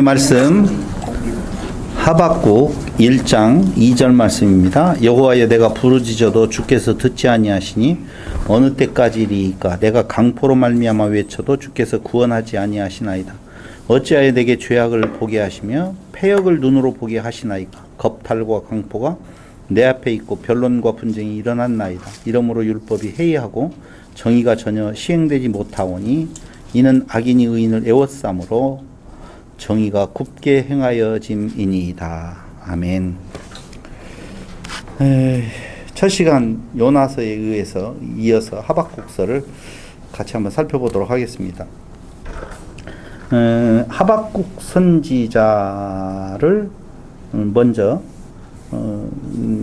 말씀 하박국 1장 2절 말씀입니다. 여호와여 내가 부르짖어도 주께서 듣지 아니하시니 어느 때까지리이까 내가 강포로 말미암아 외쳐도 주께서 구원하지 아니하시나이다. 어찌하여 내게 죄악을 보게 하시며 패역을 눈으로 보게 하시나이까. 겁탈과 강포가 내 앞에 있고 변론과 분쟁이 일어났나이다. 이러므로 율법이 해이하고 정의가 전혀 시행되지 못하오니 이는 악인이 의인을 애워싸므로 정의가 굽게 행하여짐이니이다. 아멘. 첫 시간 요나서에 의해서 이어서 하박국서를 같이 한번 살펴보도록 하겠습니다. 하박국 선지자를 먼저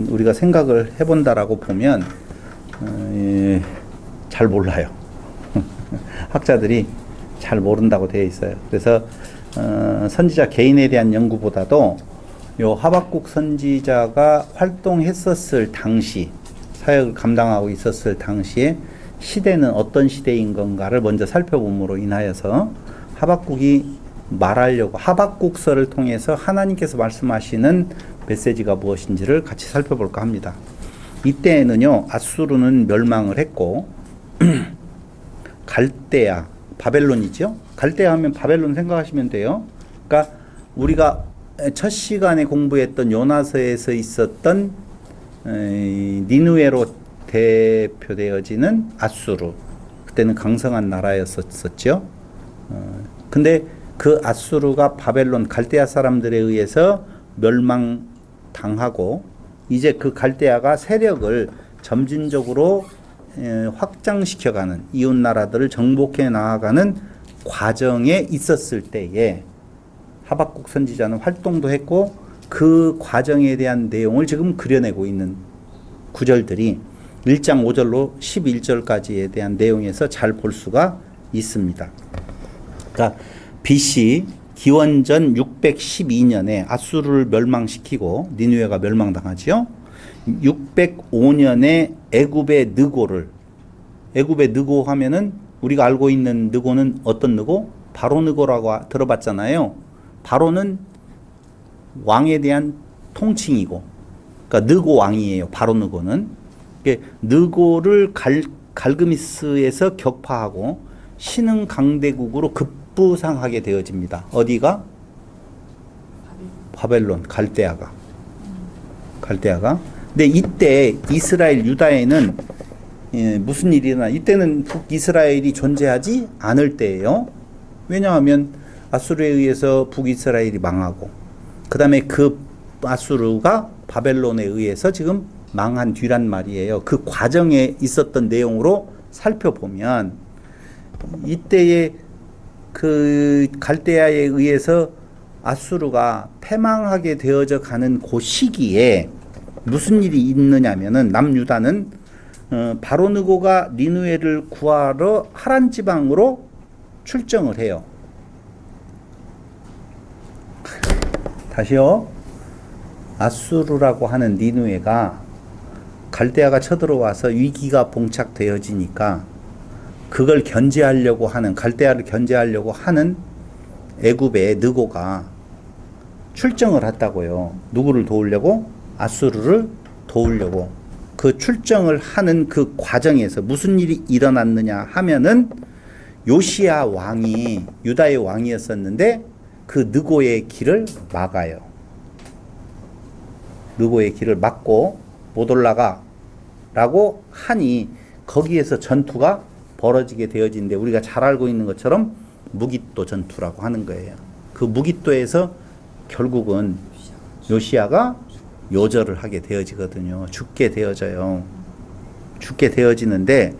우리가 생각을 해본다라고 보면 잘 몰라요. 학자들이 잘 모른다고 되어 있어요. 그래서 선지자 개인에 대한 연구보다도 요 하박국 선지자가 활동했었을 당시, 사역을 감당하고 있었을 당시에 시대는 어떤 시대인 건가를 먼저 살펴봄으로 인하여서 하박국이 말하려고 하박국서를 통해서 하나님께서 말씀하시는 메시지가 무엇인지를 같이 살펴볼까 합니다. 이때에는요, 아수르는 멸망을 했고 갈대아, 바벨론이죠. 갈대아 하면 바벨론 생각하시면 돼요. 그러니까 우리가 첫 시간에 공부했던 요나서에서 있었던 니느웨로 대표되어지는 아수르. 그때는 강성한 나라였었죠. 근데 그 아수르가 바벨론 갈대아 사람들에 의해서 멸망당하고 이제 그 갈대아가 세력을 점진적으로 확장시켜가는 이웃 나라들을 정복해 나아가는 과정에 있었을 때에 하박국 선지자는 활동도 했고 그 과정에 대한 내용을 지금 그려내고 있는 구절들이 1장 5절로 11절까지에 대한 내용에서 잘 볼 수가 있습니다. 그러니까 BC 기원전 612년에 아수르를 멸망시키고 니느웨가 멸망당하지요. 605년에 애굽의 느고를, 애굽의 느고 하면은 우리가 알고 있는 느고는 어떤 느고? 바로 느고라고 들어봤잖아요. 바로는 왕에 대한 통칭이고, 그러니까 느고 왕이에요. 바로 느고는. 느고를 갈그미스에서 격파하고 신흥 강대국으로 급부상하게 되어집니다. 어디가? 바벨론, 갈대아가. 근데 이때 이스라엘 유다에는 무슨 일이 일어나? 이때는 북이스라엘이 존재하지 않을 때예요. 왜냐하면 아수르에 의해서 북이스라엘이 망하고 그 다음에 그 아수르가 바벨론에 의해서 지금 망한 뒤란 말이에요. 그 과정에 있었던 내용으로 살펴보면 이때의 그 갈대아에 의해서 아수르가 패망하게 되어져 가는 그 시기에 무슨 일이 있느냐면은 남유다는 바로 느고가 니느웨를 구하러 하란 지방으로 출정을 해요. 다시요. 아수르라고 하는 니느웨가 갈대아가 쳐들어와서 위기가 봉착되어지니까 그걸 견제하려고 하는, 갈대아를 견제하려고 하는 애굽의 느고가 출정을 했다고요. 누구를 도우려고? 아수르를 도우려고. 그 출정을 하는 그 과정에서 무슨 일이 일어났느냐 하면은 요시야 왕이 유다의 왕이었었는데 그 느고의 길을 막아요. 느고의 길을 막고 못 올라가 라고 하니 거기에서 전투가 벌어지게 되어지는데 우리가 잘 알고 있는 것처럼 무깃도 전투라고 하는 거예요. 그 무깃도에서 결국은 요시야가 요절을 하게 되어지거든요. 죽게 되어져요. 죽게 되어지는데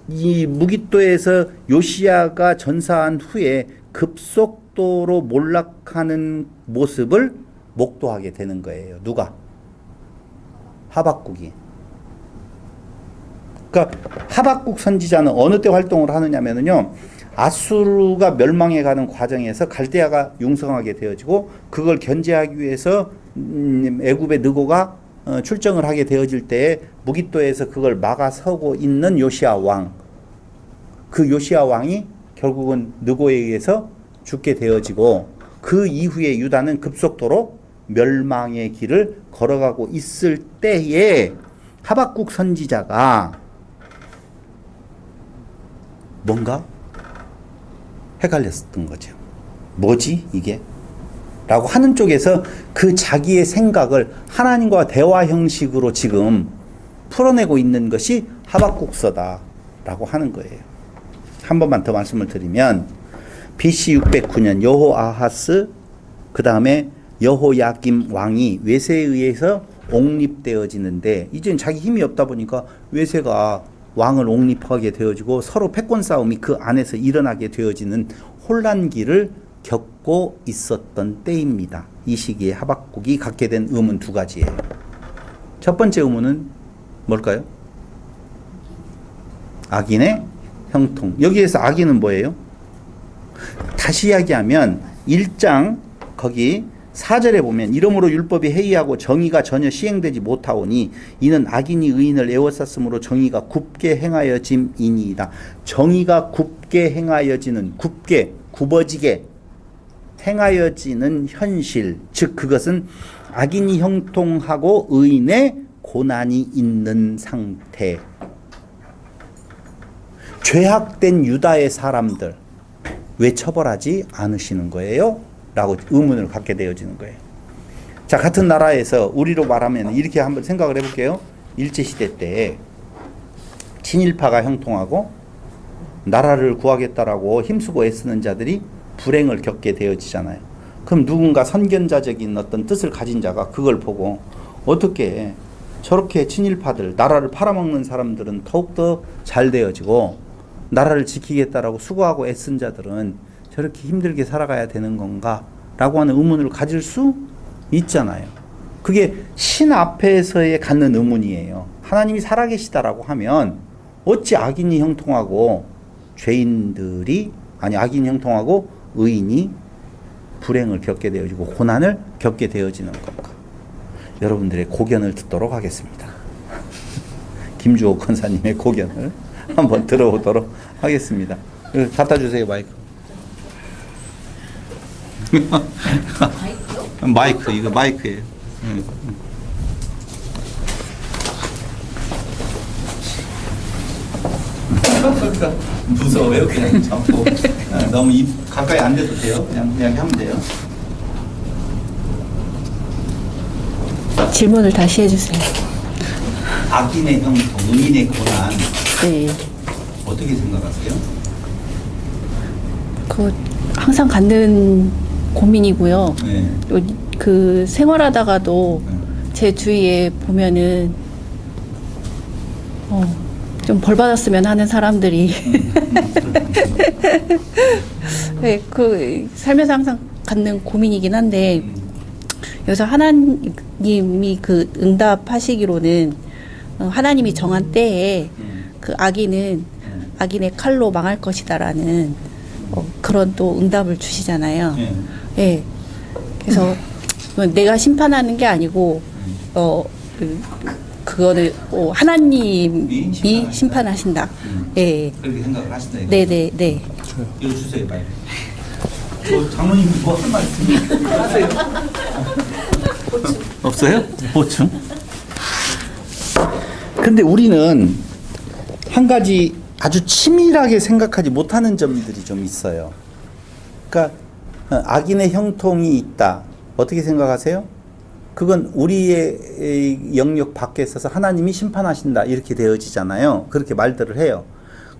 이 무깃도에서 요시야가 전사한 후에 급속도로 몰락하는 모습을 목도하게 되는 거예요. 누가? 하박국이. 그러니까 하박국 선지자는 어느 때 활동을 하느냐면요. 아수르가 멸망해가는 과정에서 갈대아가 융성하게 되어지고 그걸 견제하기 위해서 애굽의 느고가 출정을 하게 되어질 때에 무깃도에서 그걸 막아서고 있는 요시야 왕, 그 요시야 왕이 결국은 느고에 의해서 죽게 되어지고 그 이후에 유다는 급속도로 멸망의 길을 걸어가고 있을 때에 하박국 선지자가 뭔가 헷갈렸던 거죠. 뭐지 이게? 라고 하는 쪽에서 그 자기의 생각을 하나님과 대화 형식으로 지금 풀어내고 있는 것이 하박국서다 라고 하는 거예요. 한 번만 더 말씀을 드리면 BC 609년 여호아하스 그 다음에 여호야김 왕이 외세에 의해서 옹립되어지는데 이제는 자기 힘이 없다 보니까 외세가 왕을 옹립하게 되어지고 서로 패권 싸움이 그 안에서 일어나게 되어지는 혼란기를 겪고 있었던 때입니다. 이 시기에 하박국이 갖게 된 의문 두 가지예요. 첫 번째 의문은 뭘까요? 악인의 형통. 여기에서 악인은 뭐예요? 다시 이야기하면 1장 거기 4절에 보면 이러므로 율법이 해이하고 정의가 전혀 시행되지 못하오니 이는 악인이 의인을 애워쌌으므로 정의가 굽게 행하여짐이니이다. 정의가 굽게 행하여지는 굽게 굽어지게 행하여지는 현실, 즉 그것은 악인이 형통하고 의인의 고난이 있는 상태. 죄악된 유다의 사람들 왜 처벌하지 않으시는 거예요? 라고 의문을 갖게 되어지는 거예요. 자, 같은 나라에서 우리로 말하면 이렇게 한번 생각을 해볼게요. 일제시대 때 친일파가 형통하고 나라를 구하겠다라고 힘쓰고 애쓰는 자들이 불행을 겪게 되어지잖아요. 그럼 누군가 선견자적인 어떤 뜻을 가진 자가 그걸 보고 어떻게 저렇게 친일파들, 나라를 팔아먹는 사람들은 더욱더 잘 되어지고 나라를 지키겠다라고 수고하고 애쓴 자들은 저렇게 힘들게 살아가야 되는 건가? 라고 하는 의문을 가질 수 있잖아요. 그게 신 앞에서의 갖는 의문이에요. 하나님이 살아계시다라고 하면 어찌 악인이 형통하고 죄인들이 악인이 형통하고 의인이 불행을 겪게 되어지고 고난을 겪게 되어지는 건가? 여러분들의 고견을 듣도록 하겠습니다. 김주호 권사님의 고견을 한번 들어보도록 하겠습니다. 갖다 주세요, 마이크. 마이크, 이거 마이크예요. 무서워요. 그냥 잡고 너무 가까이 안 돼도 돼요. 그냥 하면 돼요. 질문을 다시 해주세요. 악인의 형통, 의인의 고난. 네. 어떻게 생각하세요? 항상 갖는 고민이고요. 네. 또 그 생활하다가도 제 주위에 보면은 좀 벌 받았으면 하는 사람들이 네, 살면서 항상 갖는 고민이긴 한데 여기서 하나님이 그 응답하시기로는 하나님이 정한 때에 그 악인은 악인의 칼로 망할 것이다라는 그런 또 응답을 주시잖아요. 네. 그래서 내가 심판하는 게 아니고 그거를 하나님이 심판하신다. 예. 그렇게 생각을 하신다. 네네 네. 이거 주세요, 빨리. 장모님 뭐 할 말씀 하세요? 없어요? 보충. 근데 우리는 한 가지 아주 치밀하게 생각하지 못하는 점들이 좀 있어요. 그러니까 악인의 형통이 있다. 어떻게 생각하세요? 그건 우리의 영역 밖에 있어서 하나님이 심판하신다. 이렇게 되어지잖아요. 그렇게 말들을 해요.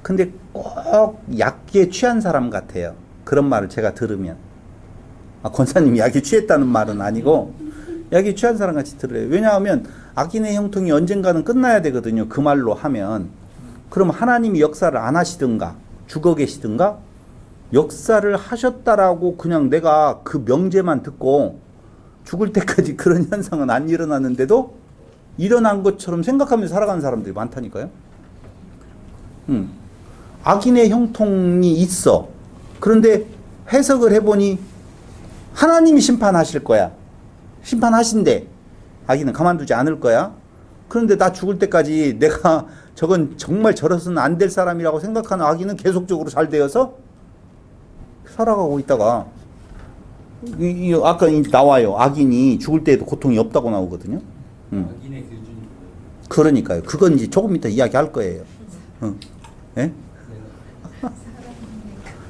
근데 꼭 약에 취한 사람 같아요. 그런 말을 제가 들으면. 권사님이 약에 취했다는 말은 아니고 약에 취한 사람 같이 들어요. 왜냐하면 악인의 형통이 언젠가는 끝나야 되거든요. 그 말로 하면. 그럼 하나님이 역사를 안 하시든가 죽어 계시든가 역사를 하셨다라고 그냥 내가 그 명제만 듣고 죽을 때까지 그런 현상은 안 일어났는데도 일어난 것처럼 생각하면서 살아가는 사람들이 많다니까요. 악인의 형통이 있어. 그런데 해석을 해보니 하나님이 심판하실 거야. 심판하신대. 악인은 가만두지 않을 거야. 그런데 나 죽을 때까지 내가 저건 정말 저러서는 안 될 사람이라고 생각하는 악인은 계속적으로 잘 되어서 살아가고 있다가 아까 이제 나와요. 악인이 죽을 때에도 고통이 없다고 나오거든요. 악인의 기준이 뭐예요? 그러니까요. 그건 이제 조금 이따 이야기할 거예요. 예?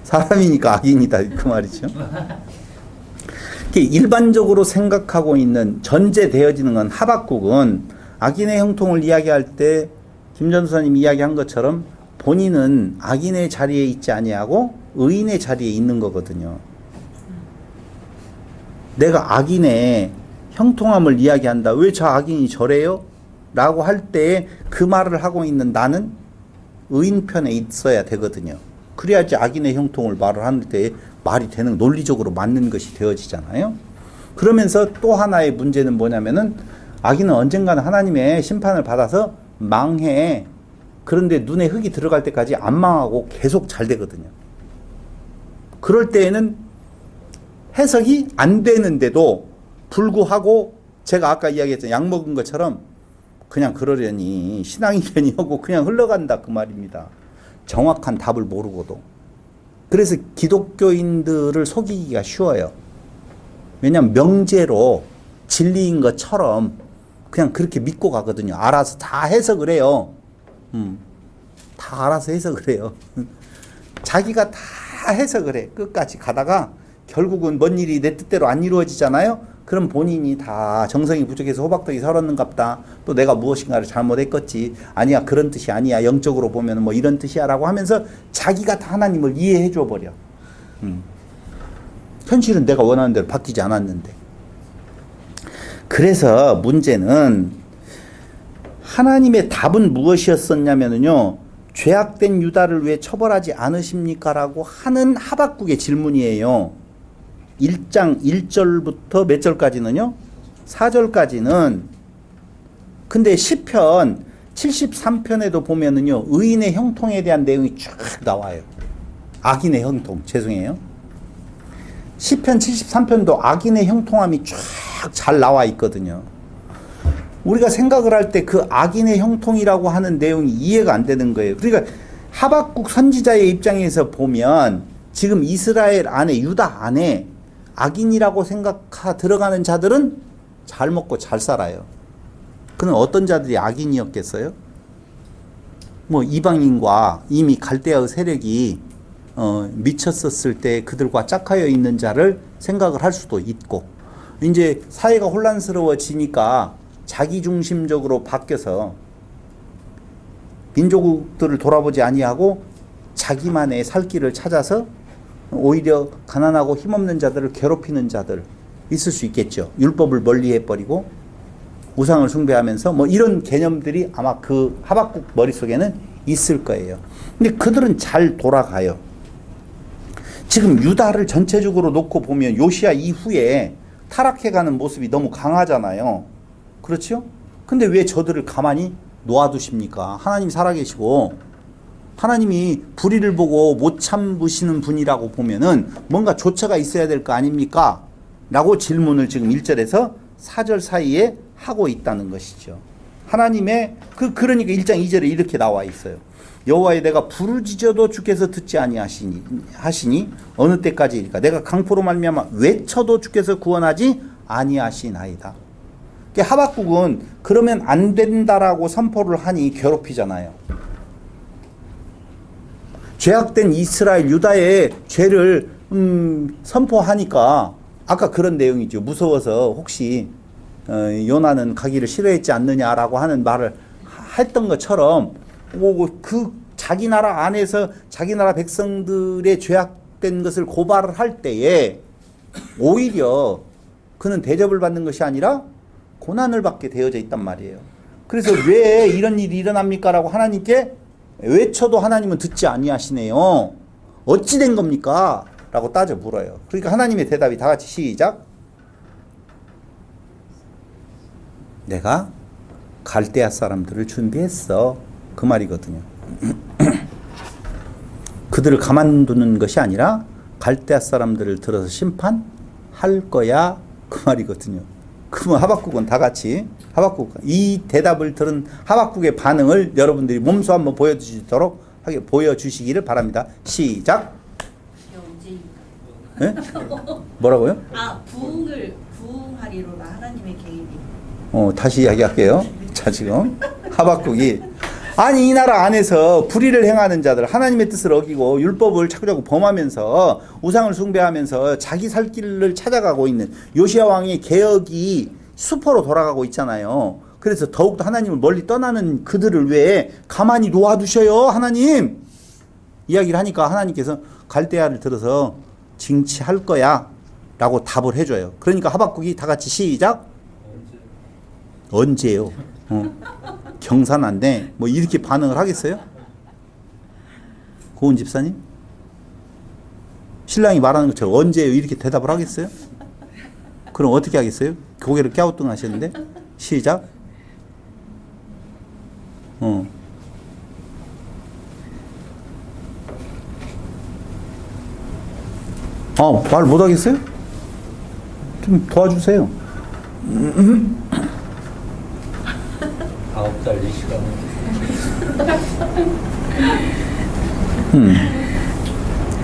사람이니까 악인이다 그 말이죠. 일반적으로 생각하고 있는 전제되어지는 건 하박국은 악인의 형통을 이야기할 때 김전수사님 이야기한 것처럼 본인은 악인의 자리에 있지 아니하고 의인의 자리에 있는 거거든요. 내가 악인의 형통함을 이야기한다. 왜 저 악인이 저래요? 라고 할 때 그 말을 하고 있는 나는 의인 편에 있어야 되거든요. 그래야지 악인의 형통을 말을 하는 때 말이 되는, 논리적으로 맞는 것이 되어지잖아요. 그러면서 또 하나의 문제는 뭐냐면은 악인은 언젠가는 하나님의 심판을 받아서 망해. 그런데 눈에 흙이 들어갈 때까지 안 망하고 계속 잘 되거든요. 그럴 때에는 해석이 안 되는데도 불구하고 제가 아까 이야기했던 약 먹은 것처럼 그냥 그러려니 신앙이려니 하고 그냥 흘러간다 그 말입니다. 정확한 답을 모르고도. 그래서 기독교인들을 속이기가 쉬워요. 왜냐하면 명제로 진리인 것처럼 그냥 그렇게 믿고 가거든요. 알아서 다 해석을 해요. 다 알아서 해석을 해요. 자기가 다 해석을 해. 끝까지 가다가 결국은 뭔 일이 내 뜻대로 안 이루어지잖아요. 그럼 본인이 다 정성이 부족해서 호박떡이 설었는갑다. 또 내가 무엇인가를 잘못했겠지. 아니야, 그런 뜻이 아니야. 영적으로 보면 뭐 이런 뜻이야 라고 하면서 자기가 다 하나님을 이해해 줘 버려. 현실은 내가 원하는 대로 바뀌지 않았는데. 그래서 문제는 하나님의 답은 무엇이었었냐면요, 죄악된 유다를 왜 처벌하지 않으십니까? 라고 하는 하박국의 질문이에요. 1장 1절부터 몇 절까지는요? 4절까지는. 근데 시편 73편에도 보면은요, 의인의 형통에 대한 내용이 쭉 나와요. 악인의 형통, 죄송해요. 시편 73편도 악인의 형통함이 쫙 잘 나와 있거든요. 우리가 생각을 할 때 그 악인의 형통이라고 하는 내용이 이해가 안 되는 거예요. 그러니까 하박국 선지자의 입장에서 보면 지금 이스라엘 안에, 유다 안에 악인이라고 들어가는 자들은 잘 먹고 잘 살아요. 그는 어떤 자들이 악인이었겠어요? 뭐 이방인과 이미 갈대아의 세력이 미쳤었을 때 그들과 짝하여 있는 자를 생각을 할 수도 있고, 이제 사회가 혼란스러워지니까 자기중심적으로 바뀌어서 민족들을 돌아보지 아니하고 자기만의 살 길을 찾아서 오히려 가난하고 힘없는 자들을 괴롭히는 자들 있을 수 있겠죠. 율법을 멀리해버리고 우상을 숭배하면서 뭐 이런 개념들이 아마 그 하박국 머릿속에는 있을 거예요. 근데 그들은 잘 돌아가요. 지금 유다를 전체적으로 놓고 보면 요시야 이후에 타락해가는 모습이 너무 강하잖아요. 그렇죠? 근데 왜 저들을 가만히 놓아두십니까? 하나님 살아계시고 하나님이 불의를 보고 못 참으시는 분이라고 보면은 뭔가 조처가 있어야 될 거 아닙니까? 라고 질문을 지금 1절에서 4절 사이에 하고 있다는 것이죠. 하나님의 그러니까 1장 2절에 이렇게 나와 있어요. 여호와의 내가 부르짖어도 주께서 듣지 아니하시니 어느 때까지일까? 내가 강포로 말미암아 외쳐도 주께서 구원하지 아니하시나이다. 하박국은 그러면 안 된다라고 선포를 하니 괴롭히잖아요. 죄악된 이스라엘 유다의 죄를 선포하니까 아까 그런 내용이죠. 무서워서 혹시 요나는 가기를 싫어했지 않느냐라고 하는 말을 했던 것처럼 그 자기 나라 안에서 자기 나라 백성들의 죄악된 것을 고발을 할 때에 오히려 그는 대접을 받는 것이 아니라 고난을 받게 되어져 있단 말이에요. 그래서 왜 이런 일이 일어납니까? 라고 하나님께 외쳐도 하나님은 듣지 아니하시네요. 어찌 된 겁니까? 라고 따져 물어요. 그러니까 하나님의 대답이 다 같이 시작. 내가 갈대아 사람들을 준비했어. 그 말이거든요. 그들을 가만두는 것이 아니라 갈대아 사람들을 들어서 심판할 거야. 그 말이거든요. 그러면 하박국은 다 같이 이 대답을 들은 하박국의 반응을 여러분들이 몸소 한번 보여주시기를 바랍니다. 시작. 예? 뭐라고요? 부흥하리로라 하나님의 계획이. 다시 이야기할게요. 자, 지금 하박국이 아니 이 나라 안에서 불의를 행하는 자들, 하나님의 뜻을 어기고 율법을 자꾸자꾸 범하면서 우상을 숭배하면서 자기 살 길을 찾아가고 있는 요시야 왕의 개혁이 수포로 돌아가고 있잖아요. 그래서 더욱더 하나님을 멀리 떠나는 그들을 왜 가만히 놓아두셔요, 하나님? 이야기를 하니까 하나님께서 갈대아를 들어서 징치할 거야 라고 답을 해줘요. 그러니까 하박국이 다 같이 시작. 언제요? 경사난데 뭐 이렇게 반응을 하겠어요? 고은 집사님? 신랑이 말하는 것처럼 언제요? 이렇게 대답을 하겠어요? 그럼 어떻게 하겠어요? 고개를 갸우뚱하시는데 시작. 말 못하겠어요? 좀 도와주세요. 9달 이 시간.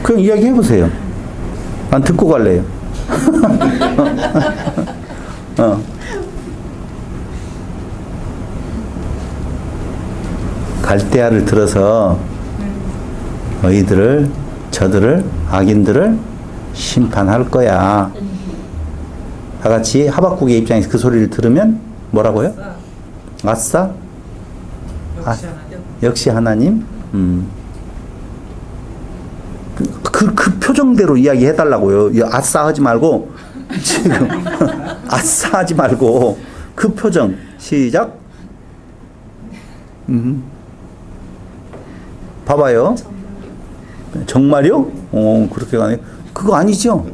그럼 이야기 해보세요. 난 듣고 갈래요. 갈대아를 들어서 너희들을, 저들을, 악인들을 심판할 거야. 다 같이 하박국의 입장에서 그 소리를 들으면 뭐라고요? 아싸? 역시 하나님? 그 표정대로 이야기해달라고요. 아싸 하지 말고, 지금, 아싸 하지 말고, 그 표정. 시작. 봐봐요. 정말요? 그렇게 가네요. 그거 아니죠?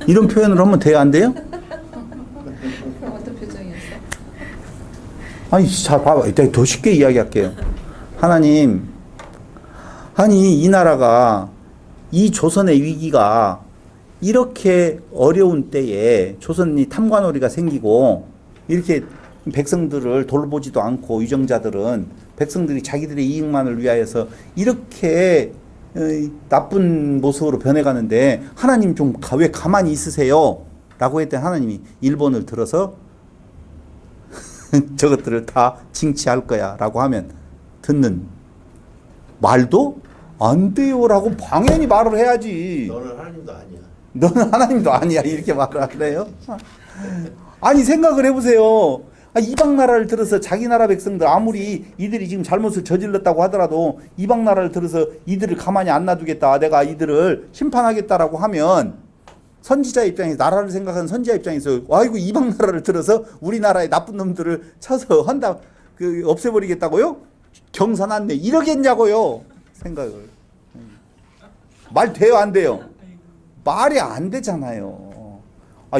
이런 표현을 하면 돼요, 안 돼요? 그럼 어떤 표정이었어? 아니, 잘 봐봐. 이따 더 쉽게 이야기할게요. 하나님, 아니, 이 나라가, 이 조선의 위기가 이렇게 어려운 때에 조선이 탐관오리가 생기고, 이렇게 백성들을 돌보지도 않고, 위정자들은 백성들이 자기들의 이익만을 위하여서 이렇게 나쁜 모습으로 변해가는데, 하나님 좀 왜 가만히 있으세요? 라고 했더니 하나님이 1번을 들어서 저것들을 다 징치할 거야 라고 하면 듣는 말도 안 돼요 라고 당연히 말을 해야지. 너는 하나님도 아니야. 너는 하나님도 아니야 이렇게 말을 하래요. 아니 생각을 해보세요. 이방 나라를 들어서 자기 나라 백성들 아무리 이들이 지금 잘못을 저질렀다고 하더라도 이방 나라를 들어서 이들을 가만히 안 놔두겠다, 내가 이들을 심판하겠다라고 하면 선지자 입장에서, 나라를 생각하는 선지자 입장에서 아이고 이방 나라를 들어서 우리나라의 나쁜 놈들을 쳐서 한다, 없애버리겠다고요? 경사났네 이러겠냐고요. 생각을. 말 돼요 안 돼요? 말이 안 되잖아요.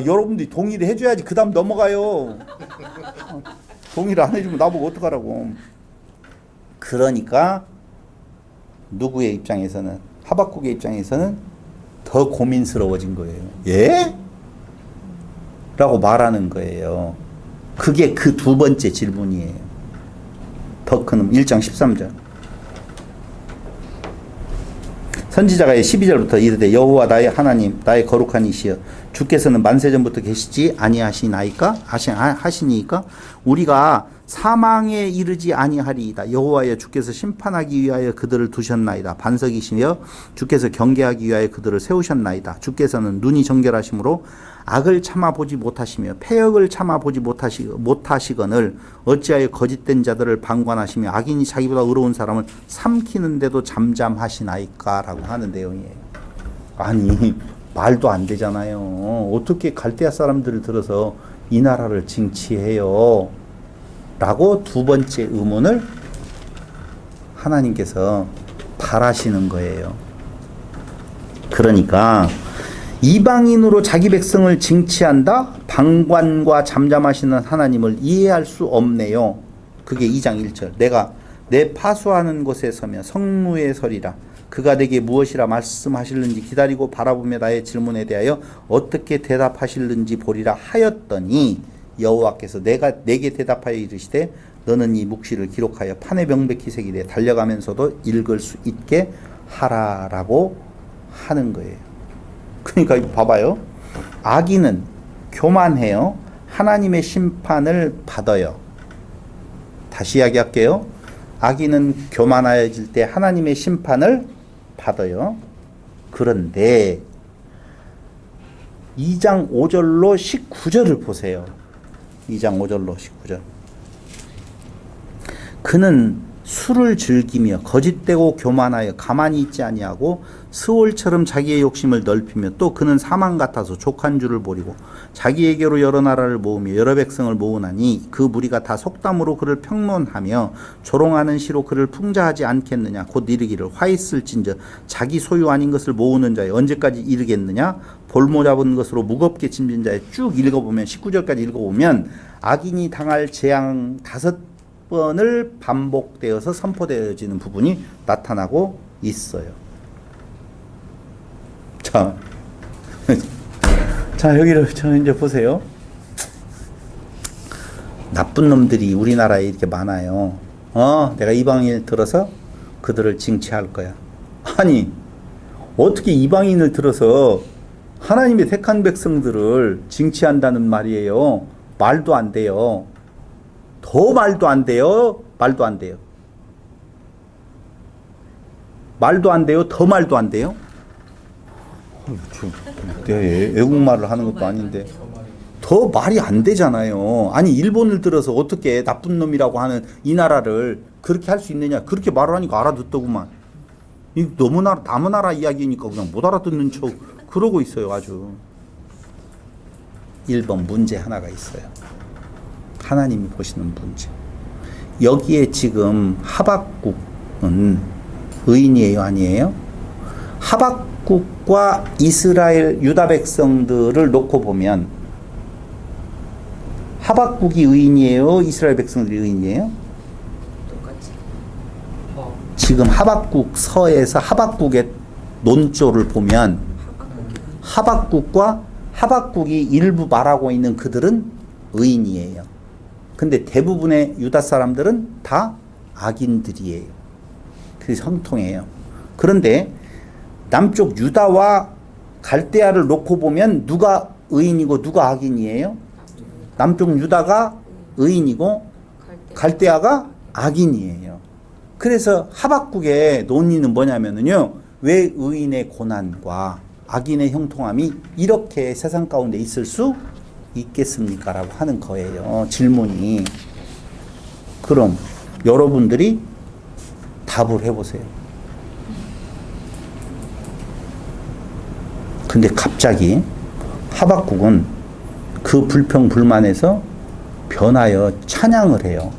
여러분들이 동의를 해줘야지 그 다음 넘어가요. 동의를 안 해주면 나보고 어떡하라고. 그러니까 누구의 입장에서는, 하박국의 입장에서는 더 고민스러워진 거예요. 예? 라고 말하는 거예요. 그게 그 두 번째 질문이에요. 더 큰 1장 13절. 선지자가 12절부터 이르되 여호와 나의 하나님 나의 거룩한 이시여 주께서는 만세전부터 계시지 아니하시나이까 하시니까 우리가 사망에 이르지 아니하리이다. 여호와여 주께서 심판하기 위하여 그들을 두셨나이다. 반석이시며 주께서 경계하기 위하여 그들을 세우셨나이다. 주께서는 눈이 정결하심으로 악을 참아보지 못하시며 패역을 참아보지 못하시거늘 어찌하여 거짓된 자들을 방관하시며 악인이 자기보다 의로운 사람을 삼키는데도 잠잠하시나이까 라고 하는 내용이에요. 아니 말도 안 되잖아요. 어떻게 갈대아 사람들을 들어서 이 나라를 징치해요? 라고 두 번째 의문을 하나님께서 바라시는 거예요. 그러니까 이방인으로 자기 백성을 징치한다? 방관과 잠잠하시는 하나님을 이해할 수 없네요. 그게 2장 1절. 내가 내 파수하는 곳에 서며 성무에 서리라. 그가 내게 무엇이라 말씀하실는지 기다리고 바라보며 나의 질문에 대하여 어떻게 대답하실는지 보리라 하였더니 여호와께서 내게 대답하여 이르시되 너는 이 묵시를 기록하여 판에 명백히 새기되 달려가면서도 읽을 수 있게 하라라고 하는 거예요. 그러니까 봐봐요. 악인은 교만해요. 하나님의 심판을 받아요. 다시 이야기할게요. 악인은 교만해질 때 하나님의 심판을 받아요. 그런데 2장 5절로 19절을 보세요. 2장 5절로 19절. 그는 술을 즐기며 거짓되고 교만하여 가만히 있지 아니하고 스올처럼 자기의 욕심을 넓히며 또 그는 사망 같아서 족한 줄을 버리고 자기에게로 여러 나라를 모으며 여러 백성을 모으나니 그 무리가 다 속담으로 그를 평론하며 조롱하는 시로 그를 풍자하지 않겠느냐. 곧 이르기를 화 있을진저 자기 소유 아닌 것을 모으는 자에 언제까지 이르겠느냐. 볼모 잡은 것으로 무겁게 짐진 자에 쭉 읽어보면 19절까지 읽어보면 악인이 당할 재앙 5번을 반복되어서 선포되어지는 부분이 나타나고 있어요. 자, 자 여기를 저 이제 보세요. 나쁜 놈들이 우리나라에 이렇게 많아요. 내가 이방인을 들어서 그들을 징치할 거야. 아니 어떻게 이방인을 들어서 하나님의 택한 백성들을 징치한다는 말이에요. 말도 안 돼요. 더 말도 안 돼요. 말도 안 돼요. 말도 안 돼요. 더 말도 안 돼요. 내가 외국말을 하는 것도 아닌데 더 말이 안 되잖아요. 아니 일본을 들어서 어떻게 나쁜 놈이라고 하는 이 나라를 그렇게 할 수 있느냐. 그렇게 말을 하니까 알아듣더구만. 이 너무나 남의 나라 이야기니까 그냥 못 알아듣는 척 그러고 있어요. 아주 1번 문제 하나가 있어요. 하나님이 보시는 문제. 여기에 지금 하박국은 의인이에요, 아니에요? 하박국과 이스라엘 유다 백성들을 놓고 보면 하박국이 의인이에요, 이스라엘 백성들이 의인이에요? 똑같이. 지금 하박국 서에서 하박국의 논조를 보면 하박국과 하박국이 일부 말하고 있는 그들은 의인이에요. 근데 대부분의 유다 사람들은 다 악인들이에요. 그게 형통해요. 그런데 남쪽 유다와 갈대아를 놓고 보면 누가 의인이고 누가 악인이에요? 남쪽 유다가 의인이고 갈대아가 악인이에요. 그래서 하박국의 논의는 뭐냐면요. 왜 의인의 고난과 악인의 형통함이 이렇게 세상 가운데 있을 수 있겠습니까? 라고 하는 거예요. 질문이. 그럼 여러분들이 답을 해보세요. 근데 갑자기 하박국은 그 불평 불만에서 변하여 찬양을 해요.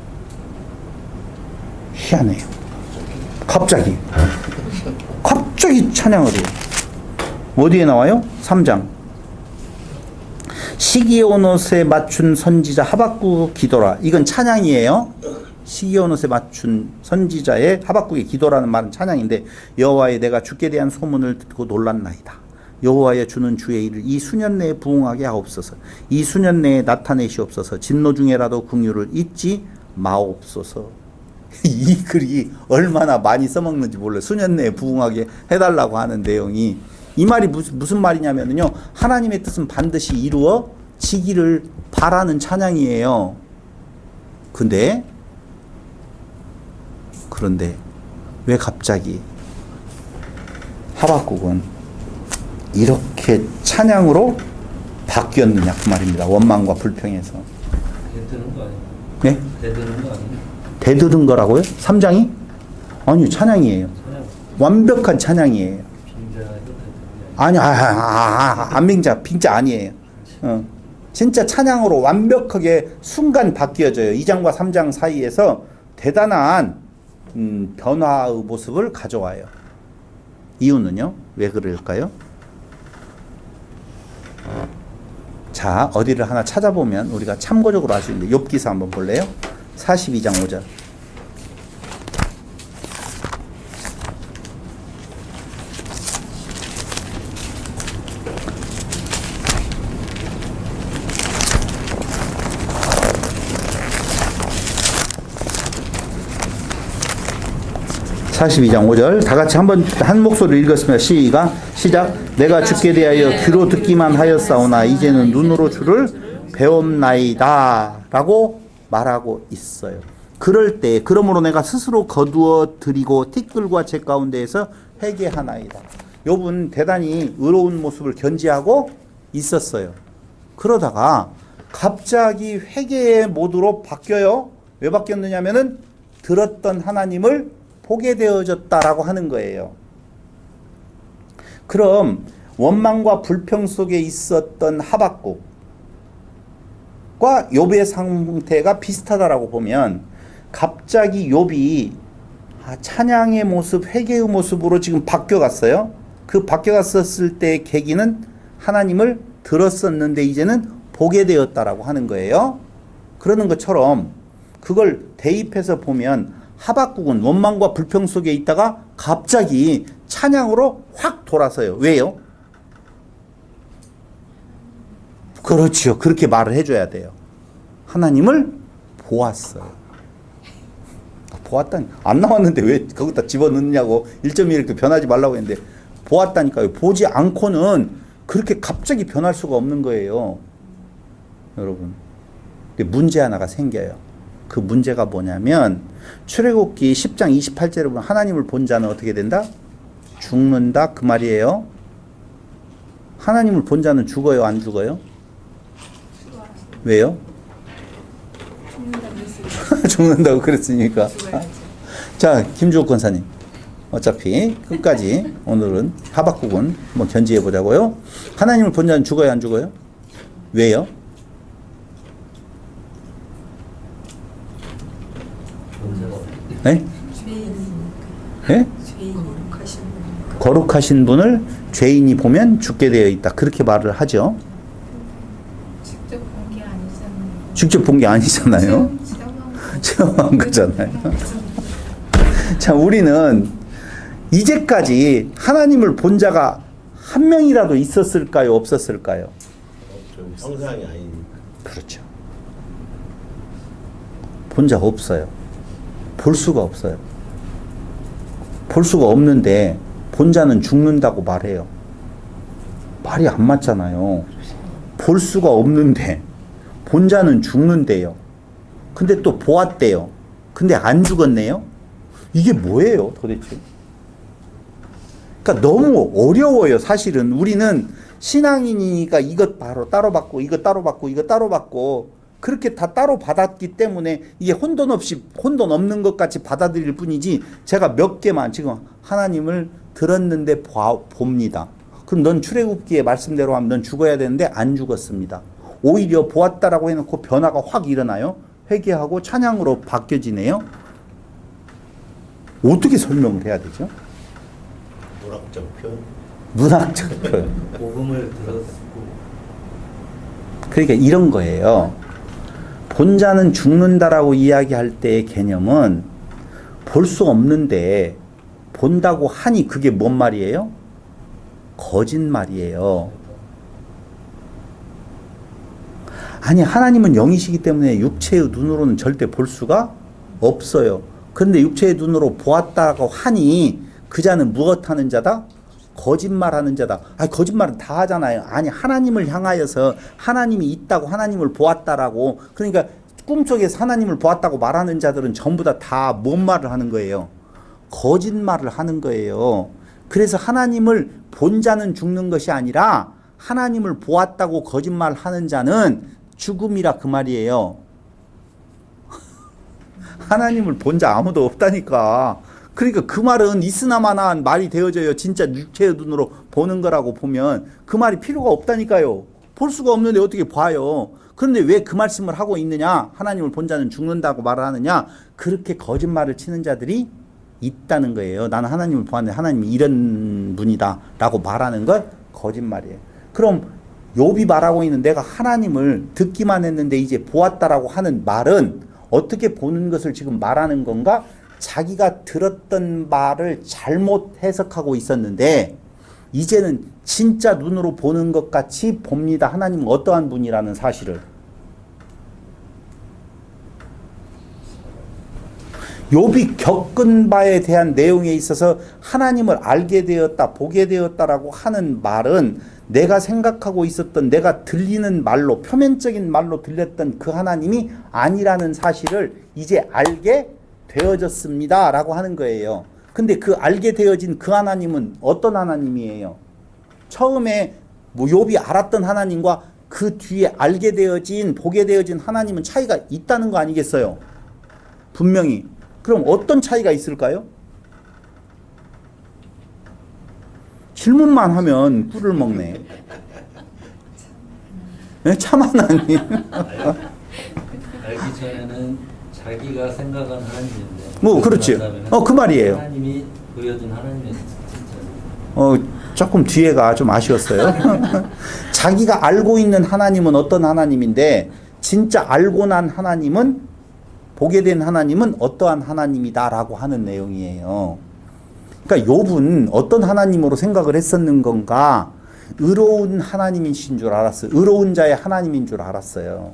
희한해요. 갑자기 찬양을 해요. 어디에 나와요? 3장. 시기온옷에 맞춘 선지자 하박국 기도라. 이건 찬양이에요. 시기온옷에 맞춘 선지자의 하박국의 기도라는 말은 찬양인데 여호와의 내가 주께 대한 소문을 듣고 놀랐나이다. 여호와의 주는 주의 일을 이 수년 내에 부응하게 하옵소서. 이 수년 내에 나타내시옵소서. 진노 중에라도 긍휼을 잊지 마옵소서. 이 글이 얼마나 많이 써먹는지 몰라요. 수년 내에 부응하게 해달라고 하는 내용이. 이 말이 무슨 말이냐면요. 하나님의 뜻은 반드시 이루어지기를 바라는 찬양이에요. 그런데 왜 갑자기 하박국은 이렇게 찬양으로 바뀌었느냐 그 말입니다. 원망과 불평에서. 대드는 거 아니에요? 네? 대드는 거 아니에요? 대들은 거라고요? 3장이? 아니요, 찬양이에요. 찬양. 완벽한 찬양이에요. 빙자가 대드는 게 아니, 안빙자, 빙자 아니에요. 진짜 찬양으로 완벽하게 순간 바뀌어져요. 2장과 3장 사이에서 대단한 변화의 모습을 가져와요. 이유는요? 왜 그럴까요? 자, 어디를 하나 찾아보면 우리가 참고적으로 알 수 있는데 욥기서 한번 볼래요? 42장 5절. (42장 5절) 다 같이 한번 한 목소리로 읽었습니다. 시작. 시작. 내가 주께 대하여 귀로 듣기만 하였사오나 이제는 눈으로 주를 배움나이다 라고 말하고 있어요. 그럴 때 그러므로 내가 스스로 거두어 드리고 티끌과 제 가운데에서 회개하나이다. 욥은 대단히 의로운 모습을 견지하고 있었어요. 그러다가 갑자기 회개의 모드로 바뀌어요. 왜 바뀌었느냐면은 들었던 하나님을 보게 되어졌다라고 하는 거예요. 그럼 원망과 불평 속에 있었던 하박국과 욥의 상태가 비슷하다라고 보면 갑자기 욥이 찬양의 모습, 회개의 모습으로 지금 바뀌어갔어요. 그 바뀌어갔었을 때의 계기는 하나님을 들었었는데 이제는 보게 되었다라고 하는 거예요. 그러는 것처럼 그걸 대입해서 보면 하박국은 원망과 불평 속에 있다가 갑자기 찬양으로 확 돌아서요. 왜요? 그렇지요. 그렇게 말을 해줘야 돼요. 하나님을 보았어요. 보았다니. 안 나왔는데 왜 거기다 집어넣느냐고 1.1 이렇게 변하지 말라고 했는데 보았다니까요. 보지 않고는 그렇게 갑자기 변할 수가 없는 거예요. 여러분. 근데 문제 하나가 생겨요. 그 문제가 뭐냐면 출애굽기 10장 28절에 보면 하나님을 본 자는 어떻게 된다? 죽는다 그 말이에요. 하나님을 본 자는 죽어요 안 죽어요? 왜요? 죽는다고 그랬으니까. 자, 김주옥 권사님. 어차피 끝까지 오늘은 하박국은 한번 견지해 보자고요. 하나님을 본 자는 죽어요 안 죽어요? 왜요? 네? 네? 거룩하신 분을 죄인이 보면 죽게 되어 있다. 그렇게 말을 하죠. 직접 본 게 아니잖아요. 직접 본 게 아니잖아요. 체험한 거잖아요. 자, 우리는 이제까지 하나님을 본 자가 한 명이라도 있었을까요? 없었을까요? 형상이 아닌. 그렇죠. 본 자가 없어요. 볼 수가 없어요. 볼 수가 없는데 본 자는 죽는다고 말해요. 말이 안 맞잖아요. 볼 수가 없는데 본 자는 죽는데요. 근데 또 보았대요. 근데 안 죽었네요. 이게 뭐예요 도대체? 그러니까 너무 어려워요. 사실은 우리는 신앙인이니까 이것 바로 따로 받고 이거 따로 받고 이거 따로 받고 그렇게 다 따로 받았기 때문에 이게 혼돈 없는 것 같이 받아들일 뿐이지 제가 몇 개만 지금 하나님을 들었는데 봅니다. 그럼 넌 출애굽기의 말씀대로 하면 넌 죽어야 되는데 안 죽었습니다. 오히려 보았다라고 해놓고 변화가 확 일어나요. 회개하고 찬양으로 바뀌어지네요. 어떻게 설명을 해야 되죠? 문학적 표현. 문학적 표현. 복음을 들었고 그러니까 이런 거예요. 본 자는 죽는다라고 이야기할 때의 개념은 볼 수 없는데 본다고 하니 그게 뭔 말이에요? 거짓말이에요. 아니 하나님은 영이시기 때문에 육체의 눈으로는 절대 볼 수가 없어요. 그런데 육체의 눈으로 보았다고 하니 그 자는 무엇하는 자다? 거짓말하는 자다. 아니 거짓말은 다 하잖아요. 아니 하나님을 향하여서 하나님이 있다고 하나님을 보았다라고 그러니까 꿈속에서 하나님을 보았다고 말하는 자들은 전부 다 뭔 말을 하는 거예요? 거짓말을 하는 거예요. 그래서 하나님을 본 자는 죽는 것이 아니라 하나님을 보았다고 거짓말하는 자는 죽음이라 그 말이에요. 하나님을 본 자 아무도 없다니까. 그러니까 그 말은 있으나마나 말이 되어져요. 진짜 육체의 눈으로 보는 거라고 보면 그 말이 필요가 없다니까요. 볼 수가 없는데 어떻게 봐요. 그런데 왜 그 말씀을 하고 있느냐? 하나님을 본 자는 죽는다고 말을 하느냐? 그렇게 거짓말을 치는 자들이 있다는 거예요. 나는 하나님을 보았는데 하나님이 이런 분이다 라고 말하는 건 거짓말이에요. 그럼 욥이 말하고 있는 내가 하나님을 듣기만 했는데 이제 보았다라고 하는 말은 어떻게 보는 것을 지금 말하는 건가? 자기가 들었던 말을 잘못 해석하고 있었는데 이제는 진짜 눈으로 보는 것 같이 봅니다. 하나님은 어떠한 분이라는 사실을. 욥이 겪은 바에 대한 내용에 있어서 하나님을 알게 되었다, 보게 되었다라고 하는 말은 내가 생각하고 있었던, 내가 들리는 말로, 표면적인 말로 들렸던 그 하나님이 아니라는 사실을 이제 알게 되어졌습니다 라고 하는 거예요. 근데 그 알게 되어진 그 하나님은 어떤 하나님이에요? 처음에 뭐 욥이 알았던 하나님과 그 뒤에 알게 되어진, 보게 되어진 하나님은 차이가 있다는 거 아니겠어요? 분명히. 그럼 어떤 차이가 있을까요? 질문만 하면 꿀을 먹네. 네, 참 하나님. 알기 전에는 자기가 생각한 하나님인데. 뭐 그렇지. 그 말이에요. 하나님이 보여준 하나님이었어 진짜. 조금 뒤에가 좀 아쉬웠어요. 자기가 알고 있는 하나님은 어떤 하나님인데 진짜 알고 난 하나님은, 보게 된 하나님은 어떠한 하나님이다라고 하는 내용이에요. 그러니까 욥은 어떤 하나님으로 생각을 했었는 건가? 의로운 하나님이신 줄 알았어요. 의로운 자의 하나님인 줄 알았어요.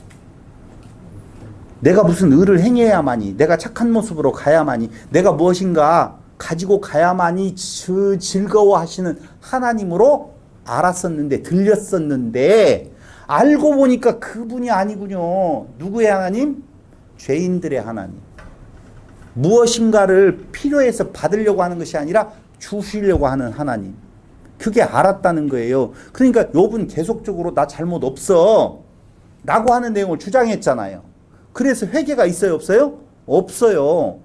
내가 무슨 의를 행해야만이, 내가 착한 모습으로 가야만이, 내가 무엇인가 가지고 가야만이 즐거워하시는 하나님으로 알았었는데, 들렸었는데, 알고 보니까 그분이 아니군요. 누구의 하나님? 죄인들의 하나님. 무엇인가를 필요해서 받으려고 하는 것이 아니라 주시려고 하는 하나님. 그게 알았다는 거예요. 그러니까 욥은 계속적으로 나 잘못 없어 라고 하는 내용을 주장했잖아요. 그래서 회개가 있어요, 없어요? 없어요.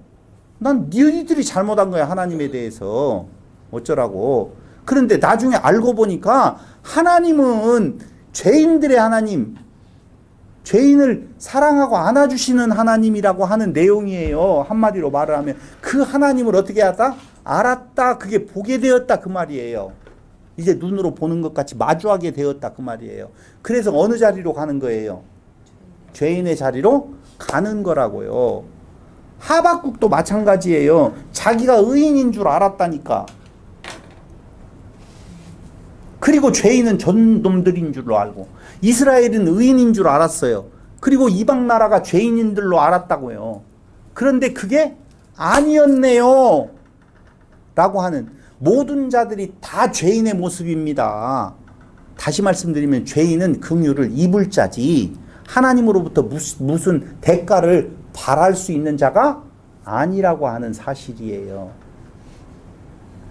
난 너희들이 잘못한 거야, 하나님에 대해서. 어쩌라고. 그런데 나중에 알고 보니까 하나님은 죄인들의 하나님, 죄인을 사랑하고 안아주시는 하나님이라고 하는 내용이에요. 한마디로 말을 하면 그 하나님을 어떻게 하다? 알았다. 그게 보게 되었다. 그 말이에요. 이제 눈으로 보는 것 같이 마주하게 되었다. 그 말이에요. 그래서 어느 자리로 가는 거예요? 죄인의 자리로 가는 거라고요. 하박국도 마찬가지예요. 자기가 의인인 줄 알았다니까. 그리고 죄인은 전놈들인 줄로 알고, 이스라엘은 의인인 줄 알았어요. 그리고 이방 나라가 죄인인들로 알았다고요. 그런데 그게 아니었네요 라고 하는, 모든 자들이 다 죄인의 모습입니다. 다시 말씀드리면 죄인은 긍휼을 입을 자지 하나님으로부터 무슨 대가를 바랄 수 있는 자가 아니라고 하는 사실이에요.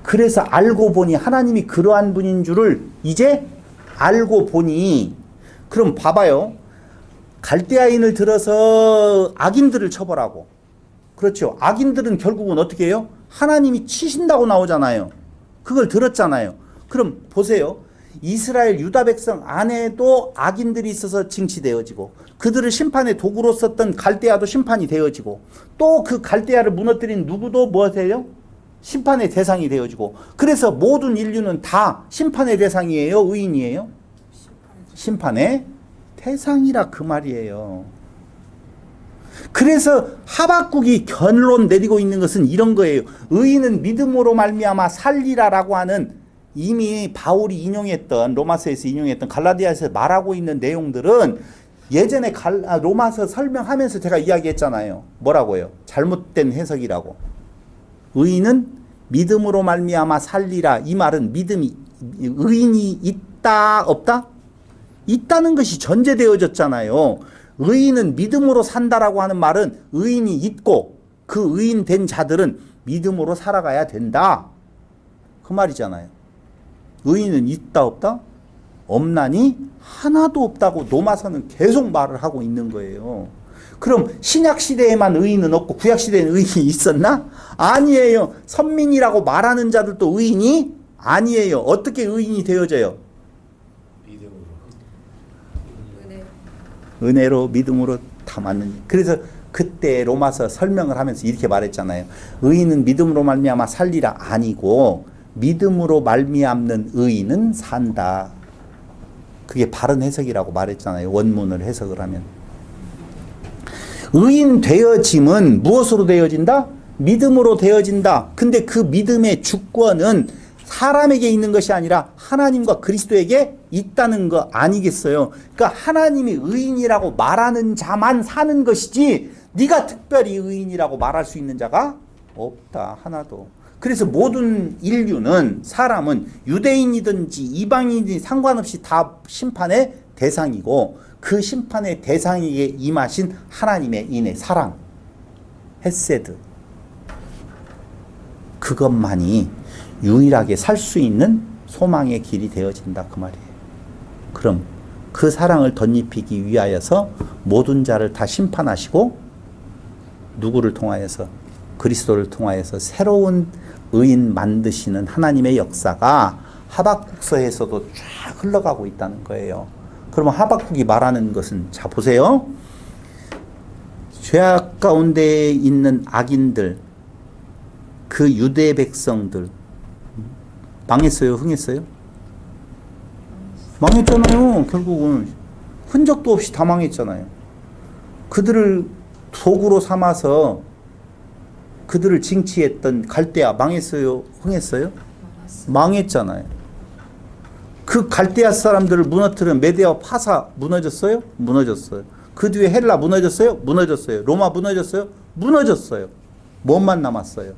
그래서 알고 보니 하나님이 그러한 분인 줄을 이제 알고 보니, 그럼 봐봐요. 갈대아인을 들어서 악인들을 처벌하고, 그렇죠. 악인들은 결국은 어떻게 해요? 하나님이 치신다고 나오잖아요. 그걸 들었잖아요. 그럼 보세요. 이스라엘 유다 백성 안에도 악인들이 있어서 징치되어지고, 그들을 심판의 도구로 썼던 갈대아도 심판이 되어지고, 또 그 갈대아를 무너뜨린 누구도 무엇이에요? 심판의 대상이 되어지고, 그래서 모든 인류는 다 심판의 대상이에요? 의인이에요? 심판의 대상이라 그 말이에요. 그래서 하박국이 결론 내리고 있는 것은 이런 거예요. 의인은 믿음으로 말미암아 살리라라고 하는, 이미 바울이 인용했던, 로마서에서 인용했던, 갈라디아에서 말하고 있는 내용들은 예전에 로마서 설명하면서 제가 이야기했잖아요. 뭐라고요? 잘못된 해석이라고. 의인은 믿음으로 말미암아 살리라. 이 말은 믿음이, 의인이 있다 없다? 있다는 것이 전제되어졌잖아요. 의인은 믿음으로 산다라고 하는 말은 의인이 있고 그 의인 된 자들은 믿음으로 살아가야 된다. 그 말이잖아요. 의인은 있다 없다? 없나니 하나도 없다고 로마서는 계속 말을 하고 있는 거예요. 그럼 신약시대에만 의인은 없고 구약시대에는 의인이 있었나? 아니에요. 선민이라고 말하는 자들도 의인이 아니에요. 어떻게 의인이 되어져요? 은혜로 믿음으로 다 맞는. 그래서 그때 로마서 설명을 하면서 이렇게 말했잖아요. 의인은 믿음으로 말미암아 살리라 아니고 믿음으로 말미암는 의인은 산다. 그게 바른 해석이라고 말했잖아요. 원문을 해석을 하면. 의인 되어짐은 무엇으로 되어진다? 믿음으로 되어진다. 근데 그 믿음의 주권은 사람에게 있는 것이 아니라 하나님과 그리스도에게 있다는 거 아니겠어요? 그러니까 하나님이 의인이라고 말하는 자만 사는 것이지 네가 특별히 의인이라고 말할 수 있는 자가 없다. 하나도. 그래서 모든 인류는 사람은 유대인이든지 이방인이든지 상관없이 다 심판의 대상이고 그 심판의 대상에게 임하신 하나님의 인의 사랑, 헤세드, 그것만이 유일하게 살 수 있는 소망의 길이 되어진다 그 말이에요. 그럼 그 사랑을 덧입히기 위하여서 모든 자를 다 심판하시고 누구를 통하여서? 그리스도를 통하여서 새로운 의인 만드시는 하나님의 역사가 하박국서에서도 쫙 흘러가고 있다는 거예요. 그러면 하박국이 말하는 것은, 자 보세요. 죄악 가운데 있는 악인들, 그 유대 백성들 망했어요? 흥했어요? 망했잖아요. 결국은 흔적도 없이 다 망했잖아요. 그들을 도구로 삼아서 그들을 징치했던 갈대아 망했어요? 흥했어요? 망했잖아요. 그 갈대아 사람들을 무너뜨린 메데와 파사 무너졌어요? 무너졌어요. 그 뒤에 헬라 무너졌어요? 무너졌어요. 로마 무너졌어요? 무너졌어요. 뭐만 남았어요?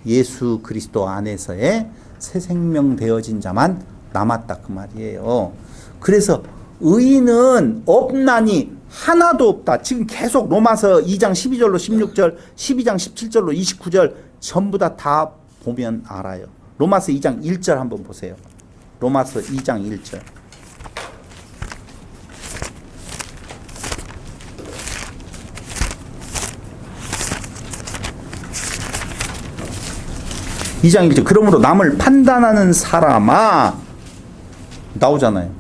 예수 그리스도 안에서의 새 생명 되어진 자만 남았다 그 말이에요. 그래서 의인은 없나니 하나도 없다. 지금 계속 로마서 2장 12절로 16절, 12장 17절로 29절 전부 다 보면 알아요. 로마서 2장 1절 한번 보세요. 로마서 2장 1절. 이장 1절. 그러므로 남을 판단하는 사람아 나오잖아요.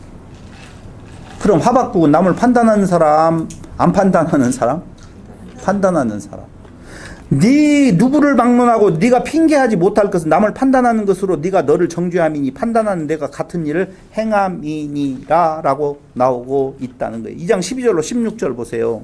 그럼 하박국은 남을 판단하는 사람, 안 판단하는 사람? 판단하는 사람. 네 누구를 막론하고 네가 핑계하지 못할 것은 남을 판단하는 것으로 네가 너를 정죄함이니 판단하는 내가 같은 일을 행함이니라 라고 나오고 있다는 거예요. 2장 12절로 16절 보세요.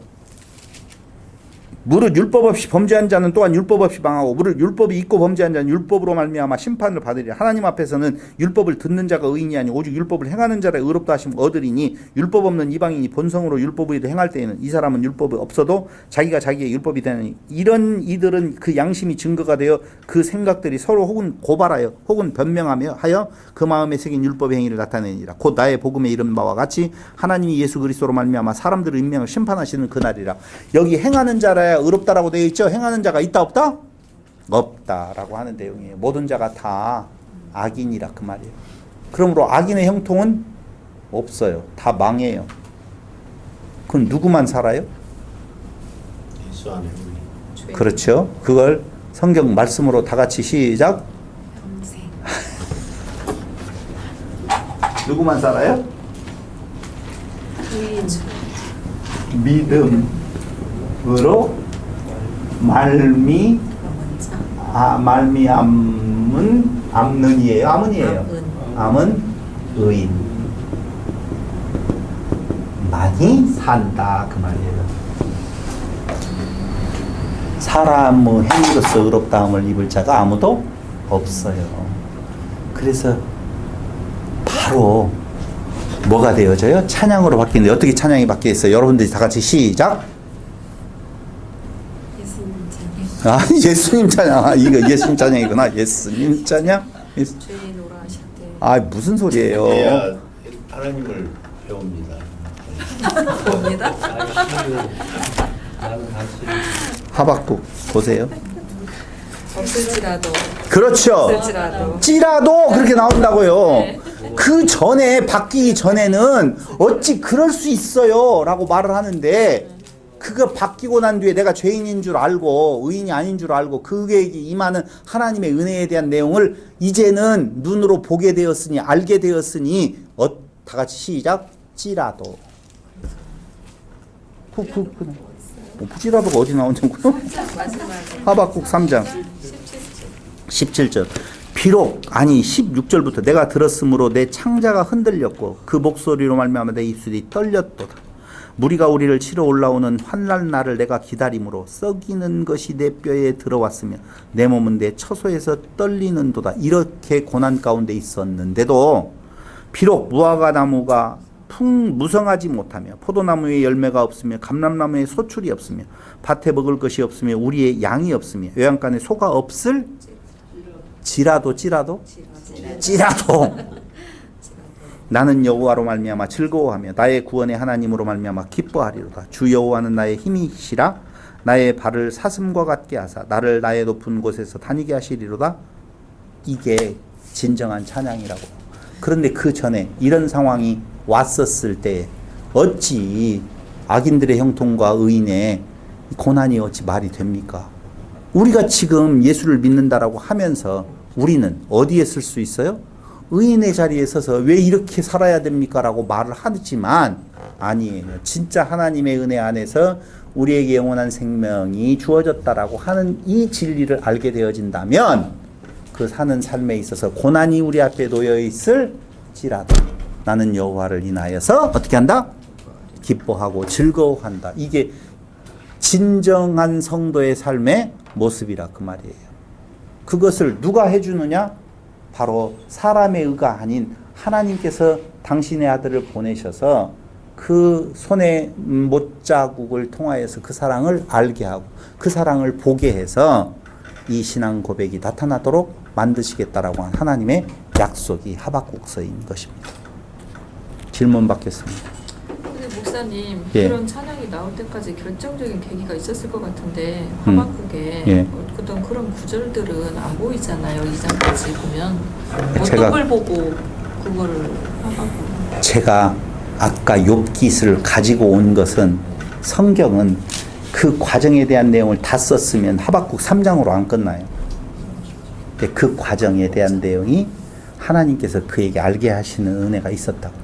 무릇 율법 없이 범죄한 자는 또한 율법 없이 망하고 무릇 율법이 있고 범죄한 자는 율법으로 말미암아 심판을 받으리라. 하나님 앞에서는 율법을 듣는 자가 의인이 아니 오직 율법을 행하는 자라 의롭다 하심 얻으리니 율법 없는 이방인이 본성으로 율법을 행할 때에는 이 사람은 율법이 없어도 자기가 자기의 율법이 되느니 이런 이들은 그 양심이 증거가 되어 그 생각들이 서로 혹은 고발하여 혹은 변명하며 하여 그 마음에 새긴 율법의 행위를 나타내니라. 곧 나의 복음에 이른 바와 같이 하나님이 예수 그리스도로 말미암아 사람들을 인명을 심판하시는 그날이라. 여기 행하는 자라야 의롭다라고 되어 있죠. 행하는 자가 있다 없다? 없다라고 하는 내용이에요. 모든 자가 다 악인이라 그 말이에요. 그러므로 악인의 형통은 없어요. 다 망해요. 그럼 누구만 살아요? 예수 안에 우리. 그렇죠. 그걸 성경 말씀으로 다 같이 시작. 평생. 누구만 살아요? 의인. 믿음으로 말미암은 암는이에요. 암은이에요. 암은 의인. 많이 산다 그 말이에요. 사람의 행위로서 의롭다함을 입을 자가 아무도 없어요. 그래서 바로 뭐가 되어져요? 찬양으로 바뀌는데 어떻게 찬양이 바뀌었어요? 여러분들이 다 같이 시작. 예수님 찬양. 이거 예수님 찬양이구나. 예수님 찬양. 죄인오라 하셨대. 무슨 소리예요? 그래야 하나님을 배웁니다. 봅니다. 나는 다시 하박국 보세요. 없을지라도. 그렇죠. 없을지라도. 찌라도 그렇게 나온다고요. 그 전에 바뀌기 전에는 어찌 그럴 수 있어요 라고 말을 하는데 그거 바뀌고 난 뒤에 내가 죄인인 줄 알고 의인이 아닌 줄 알고 그게 임하는 하나님의 은혜에 대한 내용을 이제는 눈으로 보게 되었으니 알게 되었으니 다 같이 시작. 찌라도. 찌라도가 어디 나오냐고요? 하박국 3장 17절. 비록 아니 16절부터 내가 들었으므로 내 창자가 흔들렸고 그 목소리로 말미암아 내 입술이 떨렸도다. 무리가 우리를 치러 올라오는 환난 날을 내가 기다림으로 썩이는 것이 내 뼈에 들어왔으며 내 몸은 내 처소에서 떨리는도다. 이렇게 고난 가운데 있었는데도 비록 무화과 나무가 무성하지 못하며 포도나무에 열매가 없으며 감람나무에 소출이 없으며 밭에 먹을 것이 없으며 우리의 양이 없으며 외양간에 소가 없을 지라도 나는 여호와로 말미암아 즐거워하며 나의 구원의 하나님으로 말미암아 기뻐하리로다. 주 여호와는 나의 힘이시라. 나의 발을 사슴과 같게 하사 나를 나의 높은 곳에서 다니게 하시리로다. 이게 진정한 찬양이라고. 그런데 그 전에 이런 상황이 왔었을 때 어찌 악인들의 형통과 의인의 고난이 어찌 말이 됩니까? 우리가 지금 예수를 믿는다라고 하면서 우리는 어디에 쓸 수 있어요? 의인의 자리에 서서 왜 이렇게 살아야 됩니까? 라고 말을 하지만 아니에요. 진짜 하나님의 은혜 안에서 우리에게 영원한 생명이 주어졌다라고 하는 이 진리를 알게 되어진다면 그 사는 삶에 있어서 고난이 우리 앞에 놓여 있을지라도 나는 여호와를 인하여서 어떻게 한다? 기뻐하고 즐거워한다. 이게 진정한 성도의 삶의 모습이라 그 말이에요. 그것을 누가 해주느냐? 바로 사람의 의가 아닌 하나님께서 당신의 아들을 보내셔서 그 손의 못자국을 통하여서 그 사랑을 알게 하고 그 사랑을 보게 해서 이 신앙 고백이 나타나도록 만드시겠다라고 한 하나님의 약속이 하박국서인 것입니다. 질문 받겠습니다. 근데 목사님, 예. 그런 찬양이 나올 때까지 결정적인 계기가 있었을 것 같은데 하박국에 예. 어떤 그런 구절들은 안 보이잖아요. 2장까지 보면 제가- 어떤 걸 보고 그거를 하박국 제가 아까 욥기를 가지고 온 것은 성경은 그 과정에 대한 내용을 다 썼으면 하박국 3장으로 안 끝나요. 근데 그 과정에 대한 내용이 하나님께서 그에게 알게 하시는 은혜가 있었다고.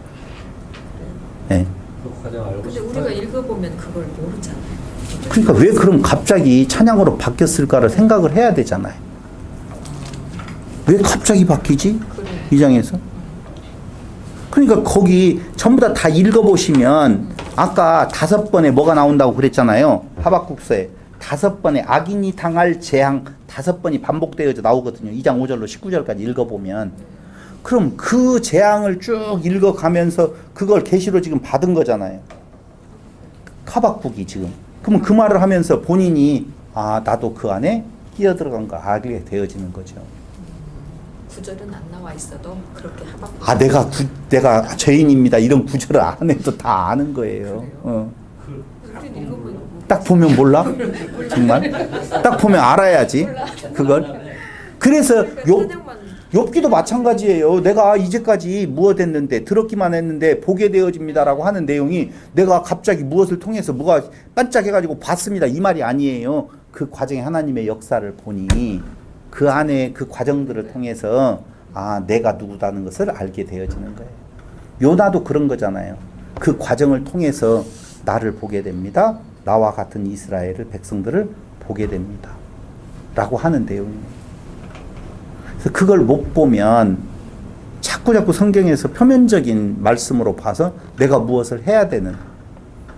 네. 그 과정 알고 근데 싶어요. 우리가 읽어보면 그걸 모르잖아요. 그러니까 왜 그럼 갑자기 찬양으로 바뀌었을까를 생각을 해야 되잖아요. 왜 갑자기 바뀌지? 그래. 이 장에서? 그러니까 거기 전부 다 읽어보시면 아까 5번에 뭐가 나온다고 그랬잖아요. 하박국서에 5번에 악인이 당할 재앙 5번이 반복되어져 나오거든요. 2장 5절로 19절까지 읽어보면. 그럼 그 재앙을 쭉 읽어가면서 그걸 계시로 지금 받은 거잖아요. 하박국이 지금. 그러면 그 말을 하면서 본인이 나도 그 안에 끼어들어간 거 알게 되어지는 거죠. 구절은 안 나와 있어도 그렇게 하박국 내가 죄인입니다. 이런 구절을 안 해도 다 아는 거예요. 우린 읽어보니까 딱 보면 몰라? 정말? 딱 보면 알아야지. 그걸. 그래서 욥기도 마찬가지예요. 내가 이제까지 무엇했는데 들었기만 했는데 보게 되어집니다라고 하는 내용이 내가 갑자기 무엇을 통해서 뭐가 반짝해가지고 봤습니다. 이 말이 아니에요. 그 과정에 하나님의 역사를 보니 그 안에 그 과정들을 통해서 내가 누구다는 것을 알게 되어지는 거예요. 요나도 그런 거잖아요. 그 과정을 통해서 나를 보게 됩니다. 나와 같은 이스라엘을 백성들을 보게 됩니다. 라고 하는 내용이에요. 그래서 그걸 못 보면 자꾸 성경에서 표면적인 말씀으로 봐서 내가 무엇을 해야 되는,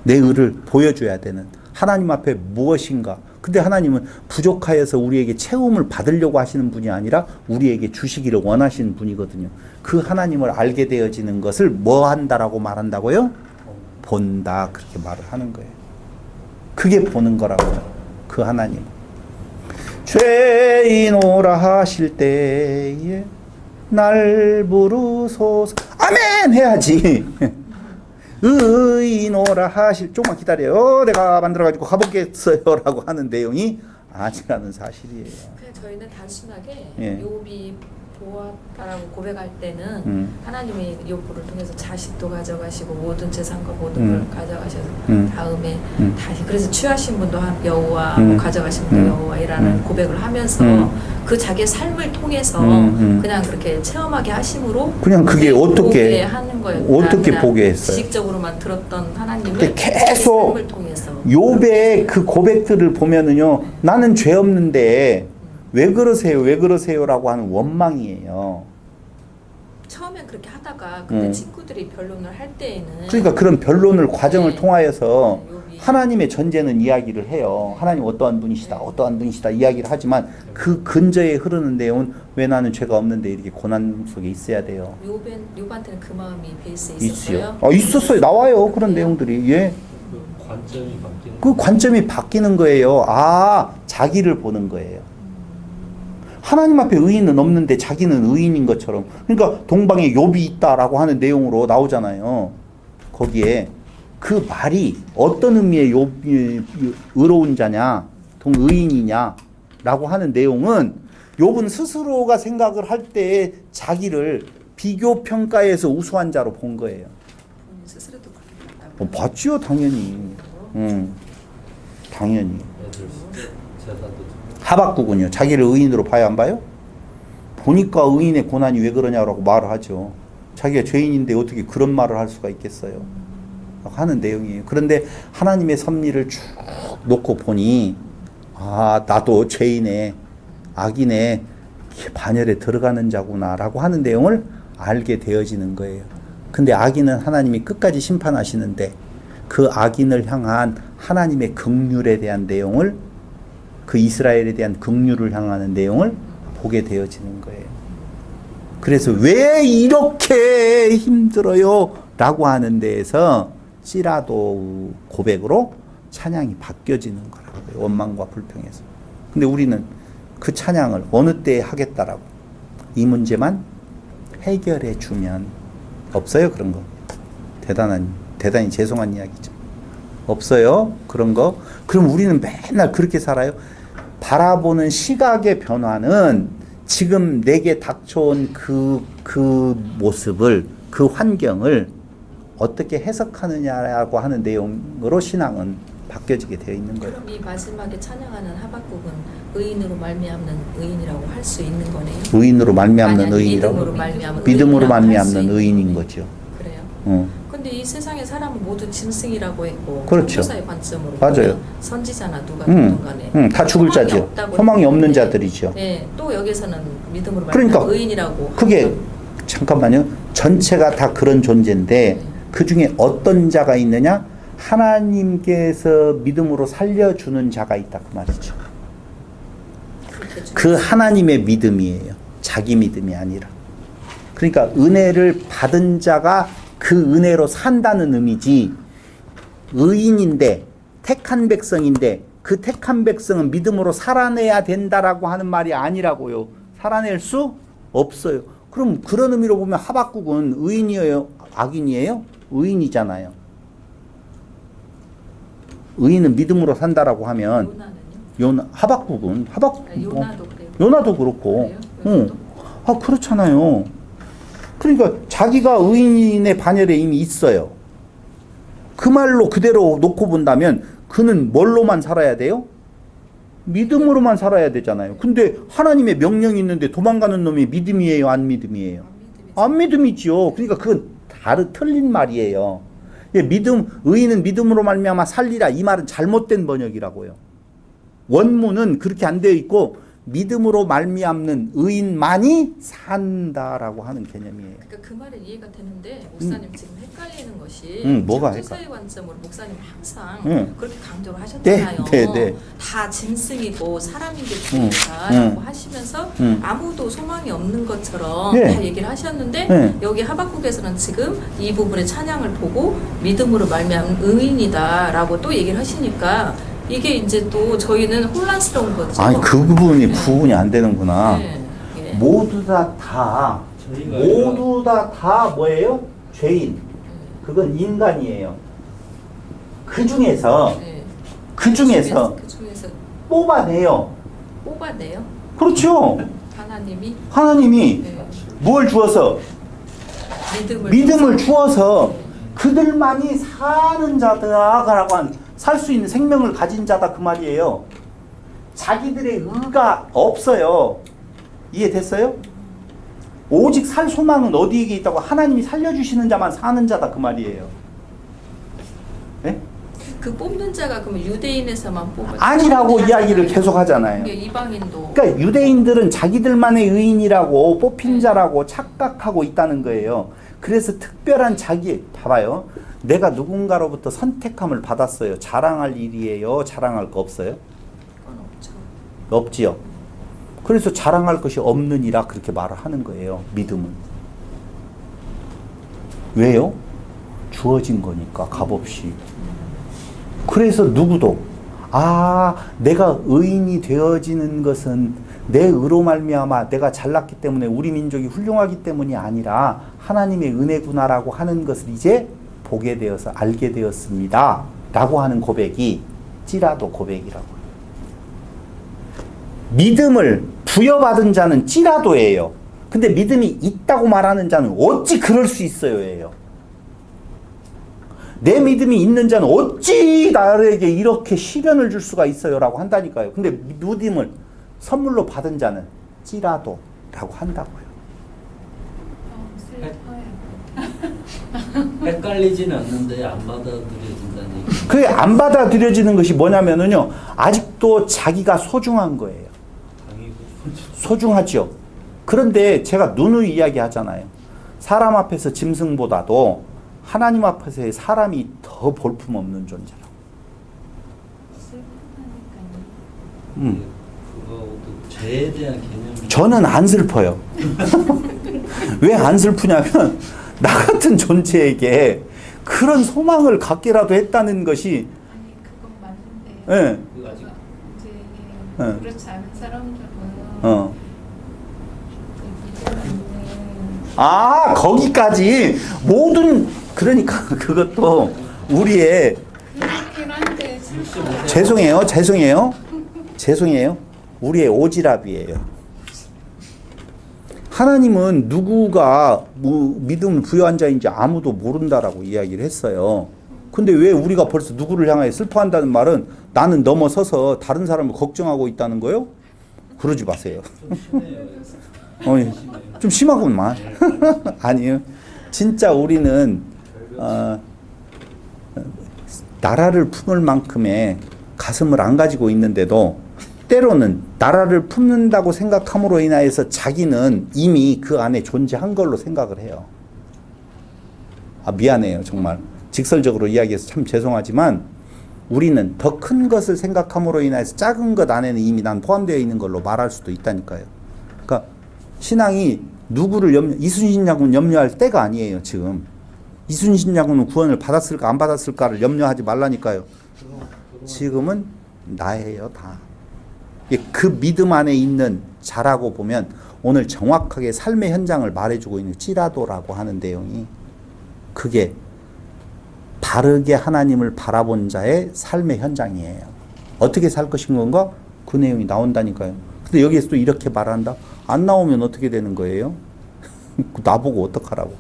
내 의를 보여줘야 되는, 하나님 앞에 무엇인가. 근데 하나님은 부족하여서 우리에게 채움을 받으려고 하시는 분이 아니라 우리에게 주시기를 원하시는 분이거든요. 그 하나님을 알게 되어지는 것을 뭐 한다라고 말한다고요? 본다. 그렇게 말을 하는 거예요. 그게 보는 거라고요. 그 하나님. 죄인오라 하실 때에 날 부르소서. 아멘! 해야지. 의인오라 하실, 조금만 기다려요. 내가 만들어가지고 가보겠어요. 라고 하는 내용이 아니라는 사실이에요. 그냥 저희는 단순하게 예. 욥이 보았다라고 고백할 때는 하나님이 욥을 통해서 자식도 가져가시고 모든 재산과 모든 걸 가져가셔서 다음에 다시 그래서 취하신 분도 여호와 가져가신 분도 여호와이라는 고백을 하면서 그 자기의 삶을 통해서 그냥 그렇게 체험하게 하심으로 그냥 그게 어떻게 하는 거예요. 어떻게 보게 했어요? 지식적으로만 들었던 하나님을 근데 계속 삶을 통해서 욥의 그 고백들을 보면은요, 나는 죄 없는데 왜 그러세요? 왜 그러세요? 라고 하는 원망이에요. 처음엔 그렇게 하다가 근데 음. 친구들이 변론을 할 때에는 그러니까 그런 변론을 과정을 네. 통하여서 욥이 하나님의 전제는 이야기를 해요. 하나님 어떠한 분이시다, 어떠한 분이시다 이야기를 하지만 그 근저에 흐르는 내용은 왜 나는 죄가 없는데 이렇게 고난 속에 있어야 돼요. 욥한테는 그 마음이 베이스에 있지요. 있었어요. 있었어요. 나와요. 그런 그래요? 내용들이. 예. 그 관점이 바뀌는 그 관점이 바뀌는 거예요. 자기를 보는 거예요. 하나님 앞에 의인은 없는데 자기는 의인인 것처럼. 그러니까 동방에 욥이 있다라고 하는 내용으로 나오잖아요. 거기에 그 말이 어떤 의미의 욥이 의로운 자냐, 의인이냐라고 하는 내용은 욥은 스스로가 생각을 할 때 자기를 비교 평가에서 우수한 자로 본 거예요. 본인 스스로도 그렇게 봤다고. 봤지요, 당연히. 당연히. 애들 제사도 하박국은요, 자기를 의인으로 봐야 안 봐요? 보니까 의인의 고난이 왜 그러냐라고 말을 하죠. 자기가 죄인인데 어떻게 그런 말을 할 수가 있겠어요? 하는 내용이에요. 그런데 하나님의 섭리를 쭉 놓고 보니, 나도 죄인의, 악인의 반열에 들어가는 자구나라고 하는 내용을 알게 되어지는 거예요. 근데 악인은 하나님이 끝까지 심판하시는데 그 악인을 향한 하나님의 긍휼에 대한 내용을, 그 이스라엘에 대한 긍휼을 향하는 내용을 보게 되어지는 거예요. 그래서 왜 이렇게 힘들어요? 라고 하는 데에서 찌라도 고백으로 찬양이 바뀌어지는 거라고요. 원망과 불평에서. 근데 우리는 그 찬양을 어느 때에 하겠다라고, 이 문제만 해결해 주면, 없어요 그런 거. 대단히 죄송한 이야기죠. 없어요 그런 거. 그럼 우리는 맨날 그렇게 살아요. 바라보는 시각의 변화는 지금 내게 닥쳐온 그 모습을, 그 환경을 어떻게 해석하느냐라고 하는 내용으로 신앙은 바뀌어지게 되어 있는 거예요. 그럼 이 마지막에 찬양하는 하박국은 의인으로 말미암는 의인이라고 할 수 있는 거네요. 의인으로 말미암는 아니, 의인이라고? 믿음으로 믿음으로 말미암는 말미암는 의인이라고 의인인 할수 거죠. 그래요. 근데 이 세상의 사람은 모두 짐승이라고 했고, 그렇죠. 선교사의 관점으로 맞아요. 보면 선지자나 누가 됐든 간에 다 죽을 소망이 자죠. 없다고 소망이 없는 했는데, 자들이죠. 네, 또 여기서는 믿음으로 그러니까 말미암는 의인이라고. 그게 잠깐만요. 전체가 다 그런 존재인데 그 중에 어떤 자가 있느냐? 하나님께서 믿음으로 살려주는 자가 있다 그 말이죠. 그 하나님의 믿음이에요. 자기 믿음이 아니라. 그러니까 은혜를 받은 자가 그 은혜로 산다는 의미지, 의인인데 택한 백성인데 그 택한 백성은 믿음으로 살아내야 된다라고 하는 말이 아니라고요. 살아낼 수 없어요. 그럼 그런 의미로 보면 하박국은 의인이에요? 악인이에요? 의인이잖아요. 의인은 믿음으로 산다라고 하면 하박국은 요나도 그래요. 요나도 그렇고. 그래요? 그렇잖아요. 그러니까 자기가 의인의 반열에 이미 있어요. 그 말로 그대로 놓고 본다면 그는 뭘로만 살아야 돼요? 믿음으로만 살아야 되잖아요. 근데 하나님의 명령이 있는데 도망가는 놈이 믿음이에요? 안 믿음이에요? 안 믿음이지요. 그러니까 그건 틀린 말이에요. 의인은 믿음으로 말미암아 살리라, 이 말은 잘못된 번역이라고요. 원문은 그렇게 안 되어 있고 믿음으로 말미암는 의인만이 산다라고 하는 개념이에요. 그러니까 그 말은 이해가 되는데 목사님 지금 헷갈리는 것이 뭐가 선교사의 관점으로 목사님 항상 그렇게 강조를 하셨잖아요. 네. 다 짐승이고 사람인 게 죄다라고 하시면서 아무도 소망이 없는 것처럼 다 얘기를 하셨는데 여기 하박국에서는 지금 이 부분의 찬양을 보고 믿음으로 말미암는 의인이다라고 또 얘기를 하시니까 이게 이제 또 저희는 혼란스러운 거죠. 아니 그 부분이 구분이 안 되는구나. 예. 모두 다 뭐예요? 죄인. 그건 인간이에요. 그 중에서 뽑아내요. 그렇죠. 하나님이 뭘 주어서? 믿음을 주어서 그들만이 사는 자다라고 한, 살 수 있는 생명을 가진 자다 그 말이에요. 자기들의 의가 없어요. 이해됐어요? 오직 살 소망은 어디에 있다고? 하나님이 살려주시는 자만 사는 자다 그 말이에요. 네? 그 뽑는 자가 그러면 유대인에서만 뽑아? 아니라고 이야기를 계속 하잖아요. 이방인도. 그러니까 유대인들은 자기들만의 의인이라고 뽑힌 자라고 착각하고 있다는 거예요. 그래서 특별한 봐봐요. 내가 누군가로부터 선택함을 받았어요. 자랑할 일이에요? 자랑할 거 없어요? 그건 없죠. 없지요. 그래서 자랑할 것이 없느니라 그렇게 말을 하는 거예요. 믿음은. 왜요? 주어진 거니까 값없이. 그래서 누구도 내가 의인이 되어지는 것은 내 의로 말미암아 내가 잘났기 때문에 우리 민족이 훌륭하기 때문이 아니라 하나님의 은혜구나라고 하는 것을 이제 보게 되어서 알게 되었습니다 라고 하는 고백이 찌라도 고백이라고요. 믿음을 부여받은 자는 찌라도예요. 근데 믿음이 있다고 말하는 자는 어찌 그럴 수 있어요 예요. 내 믿음이 있는 자는 어찌 나에게 이렇게 시련을 줄 수가 있어요 라고 한다니까요. 근데 믿음을 선물로 받은 자는 찌라도 라고 한다고요. 헷갈리지는 않는데 안 받아들여진다는 얘기. 그게 안 받아들여지는 것이 뭐냐면요. 아직도 자기가 소중한 거예요. 소중하죠. 그런데 제가 누누이 이야기하잖아요. 사람 앞에서 짐승보다도 하나님 앞에서의 사람이 더 볼품없는 존재라고. 그거도 죄에 대한 개념이. 저는 안 슬퍼요. 왜 안 슬프냐면 나 같은 존재에게 그런 소망을 갖게라도 했다는 것이. 아니 그건 맞는데. 예. 아직 이제 그렇지 않은 사람들은. 거기까지 모든 그러니까 그것도 우리의 그렇긴 한데 죄송해요. 우리의 오지랖이에요. 하나님은 누구가 믿음을 부여한 자인지 아무도 모른다라고 이야기를 했어요. 근데 왜 우리가 벌써 누구를 향하여 슬퍼한다는 말은 나는 넘어서서 다른 사람을 걱정하고 있다는 거요? 그러지 마세요. 좀 심해요. 좀 심하구만. 아니요. 진짜 우리는 나라를 품을 만큼의 가슴을 안 가지고 있는데도 때로는 나라를 품는다고 생각함으로 인하여서 자기는 이미 그 안에 존재한 걸로 생각을 해요. 미안해요. 정말 직설적으로 이야기해서 참 죄송하지만 우리는 더 큰 것을 생각함으로 인해서 작은 것 안에는 이미 난 포함되어 있는 걸로 말할 수도 있다니까요. 그러니까 신앙이 누구를 이순신 장군 염려할 때가 아니에요. 지금 이순신 장군은 구원을 받았을까 안 받았을까를 염려하지 말라니까요. 지금은 나예요. 다. 그 믿음 안에 있는 자라고 보면 오늘 정확하게 삶의 현장을 말해주고 있는 찌라도라고 하는 내용이 그게 바르게 하나님을 바라본 자의 삶의 현장이에요. 어떻게 살 것인 건가? 그 내용이 나온다니까요. 근데 여기에서 또 이렇게 말한다? 안 나오면 어떻게 되는 거예요? 나보고 어떡하라고.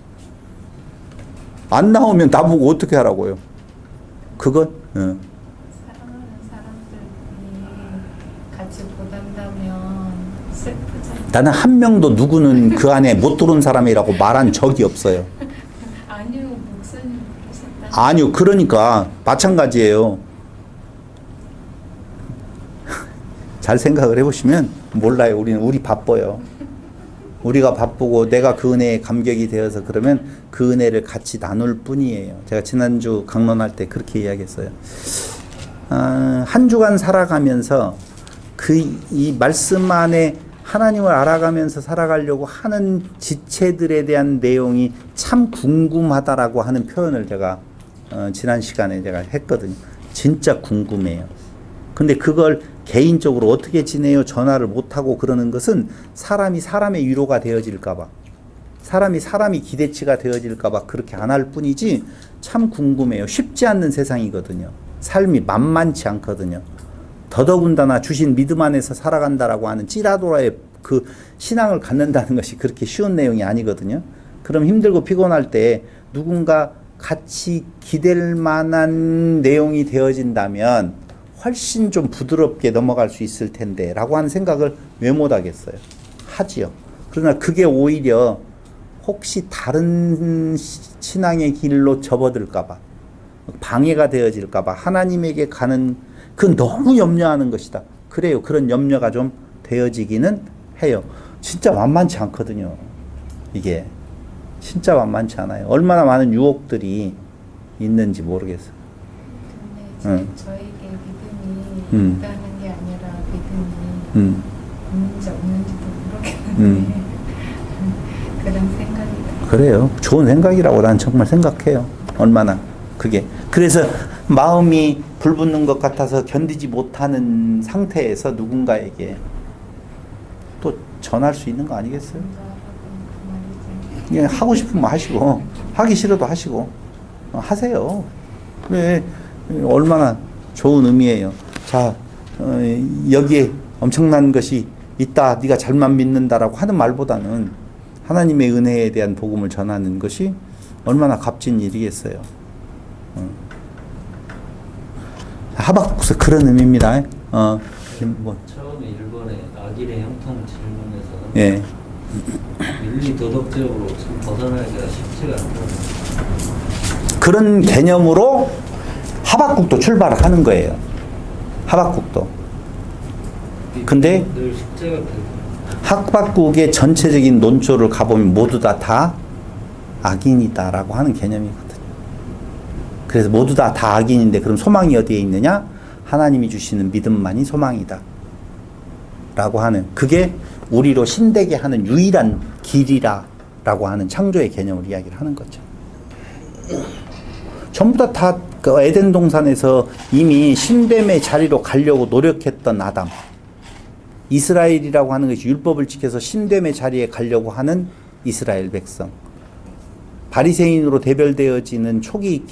안 나오면 나보고 어떻게 하라고요? 그건 사랑하는 사람들이 같이 못 한다면 슬프잖아. 나는 한 명도 누구는 그 안에 못 들어온 사람이라고 말한 적이 없어요. 아니요, 목사님 그러셨다. 아니요. 그러니까 마찬가지예요. 잘 생각을 해보시면 몰라요. 우리 바빠요. 우리가 바쁘고 내가 그 은혜에 감격이 되어서 그러면 그 은혜를 같이 나눌 뿐이에요. 제가 지난주 강론할 때 그렇게 이야기했어요. 한 주간 살아가면서 이 말씀 안에 하나님을 알아가면서 살아가려고 하는 지체들에 대한 내용이 참 궁금하다라고 하는 표현을 제가 지난 시간에 제가 했거든요. 진짜 궁금해요. 근데 그걸 개인적으로 어떻게 지내요? 전화를 못하고 그러는 것은 사람이 사람의 위로가 되어질까봐, 사람이 기대치가 되어질까봐 그렇게 안 할 뿐이지 참 궁금해요. 쉽지 않는 세상이거든요. 삶이 만만치 않거든요. 더더군다나 주신 믿음 안에서 살아간다라고 하는 찌라도라의 그 신앙을 갖는다는 것이 그렇게 쉬운 내용이 아니거든요. 그럼 힘들고 피곤할 때 누군가 같이 기댈 만한 내용이 되어진다면 훨씬 좀 부드럽게 넘어갈 수 있을 텐데 라고 하는 생각을 왜 못하겠어요? 하지요. 그러나 그게 오히려 혹시 다른 신앙의 길로 접어들까 봐, 방해가 되어질까봐 하나님에게 가는 그 너무 염려하는 것이다. 그래요. 그런 염려가 좀 되어지기는 해요. 진짜 만만치 않거든요. 이게 진짜 만만치 않아요. 얼마나 많은 유혹들이 있는지 모르겠어요. 근데 응. 저에게 믿음이 있다는 게 아니라 믿음이 있는지 없는지도 모르겠는데 그런 생각이 들어요. 그래요. 좋은 생각이라고 난 정말 생각해요. 얼마나 그게. 그래서 마음이 불붙는 것 같아서 견디지 못하는 상태에서 누군가에게 또 전할 수 있는 거 아니겠어요? 예, 하고 싶으면 하시고 하기 싫어도 하시고 하세요. 그래, 얼마나 좋은 의미예요. 자, 여기에 엄청난 것이 있다. 네가 잘만 믿는다라고 하는 말보다는 하나님의 은혜에 대한 복음을 전하는 것이 얼마나 값진 일이겠어요. 하박국서 그런 의미입니다. 뭐. 처음에 일본의 아길의 형통 질문에서 예. 윤리 도덕적으로 좀 벗어나기가 쉽지가 않거든요. 그런 개념으로 하박국도 출발을 하는 거예요. 하박국도. 근데 늘 숙제가 되고 하박국의 전체적인 논조를 가보면 모두 다 악인이다라고 하는 개념이거든요. 그래서 모두 다 악인인데 그럼 소망이 어디에 있느냐? 하나님이 주시는 믿음만이 소망이다. 라고 하는 그게 우리로 신되게 하는 유일한 길이라라고 하는 창조의 개념을 이야기를 하는 거죠. 전부 다 그 에덴 동산에서 이미 신됨의 자리로 가려고 노력했던 아담. 이스라엘이라고 하는 것이 율법을 지켜서 신됨의 자리에 가려고 하는 이스라엘 백성. 바리새인으로 대별되어지는 초기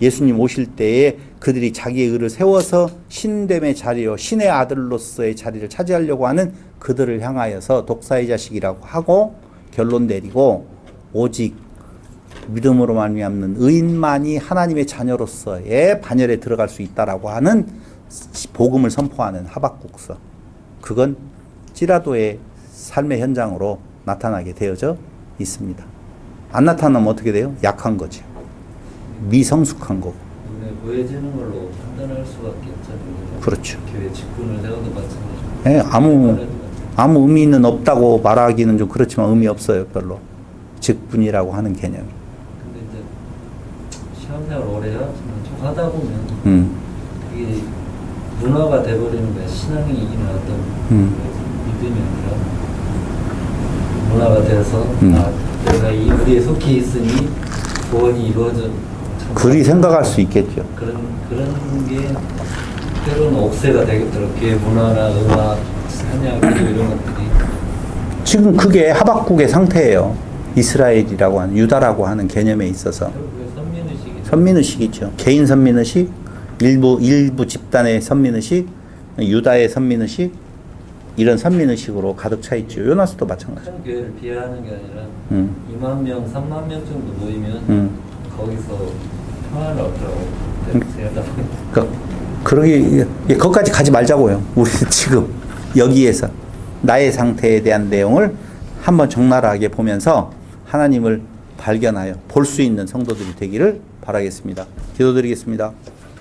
예수님 오실 때에 그들이 자기의 의를 세워서 신됨의 자리요 신의 아들로서의 자리를 차지하려고 하는 그들을 향하여서 독사의 자식이라고 하고 결론 내리고 오직 믿음으로 말미암는 의인만이 하나님의 자녀로서의 반열에 들어갈 수 있다라고 하는 복음을 선포하는 하박국서. 그건 찌라도의 삶의 현장으로 나타나게 되어져 있습니다. 안 나타나면 어떻게 돼요? 약한 거죠. 미성숙한 거고. 눈에 보여지는 걸로 판단할 수밖에 없잖아요. 그렇죠. 교회 직분을 세워도 마찬가지고. 예, 아무 의미는 없다고 말하기는 좀 그렇지만 의미 없어요, 별로. 직분이라고 하는 개념이. 근데 이제 신앙생활 오래 하지만 좀 하다 보면 이게 문화가 돼버리는 거야. 신앙이 있는 어떤 믿음이 아니라 문화가 돼서 내가 이 우리에 속해 있으니 구원이 이루어져. 그리 생각할 수 있겠죠. 그런 게 때로는 옥새가 되겠더라고요. 교회 문화나 음악, 찬양 이런 것들이. 지금 그게 하박국의 상태예요. 이스라엘이라고 하는 유다라고 하는 개념에 있어서 선민의식이죠. 개인 선민의식, 일부 집단의 선민의식, 유다의 선민의식, 이런 선민의식으로 가득 차 있죠. 요나스도 마찬가지. 큰 교회를 비하하는 게 아니라 2만 명, 3만 명 정도 모이면 거기서 평안을 얻더라고. 거기까지 가지 말자고요. 우리 지금 여기에서 나의 상태에 대한 내용을 한번 적나라하게 보면서 하나님을 발견하여 볼 수 있는 성도들이 되기를 바라겠습니다. 기도드리겠습니다.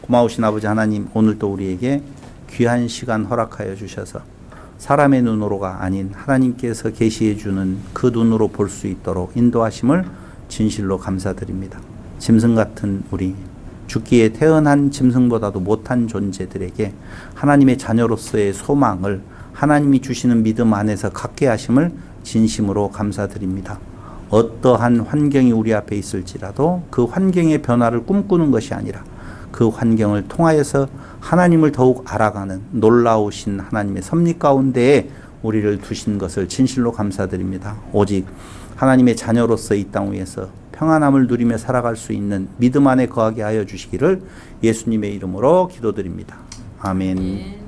고마우신 아버지 하나님, 오늘도 우리에게 귀한 시간 허락하여 주셔서 사람의 눈으로가 아닌 하나님께서 계시해 주는 그 눈으로 볼 수 있도록 인도하심을 진실로 감사드립니다. 짐승 같은 우리, 죽기에 태어난 짐승보다도 못한 존재들에게 하나님의 자녀로서의 소망을 하나님이 주시는 믿음 안에서 갖게 하심을 진심으로 감사드립니다. 어떠한 환경이 우리 앞에 있을지라도 그 환경의 변화를 꿈꾸는 것이 아니라 그 환경을 통하여서 하나님을 더욱 알아가는 놀라우신 하나님의 섭리 가운데에 우리를 두신 것을 진실로 감사드립니다. 오직 하나님의 자녀로서 이 땅 위에서 평안함을 누리며 살아갈 수 있는 믿음 안에 거하게 하여 주시기를 예수님의 이름으로 기도드립니다. 아멘.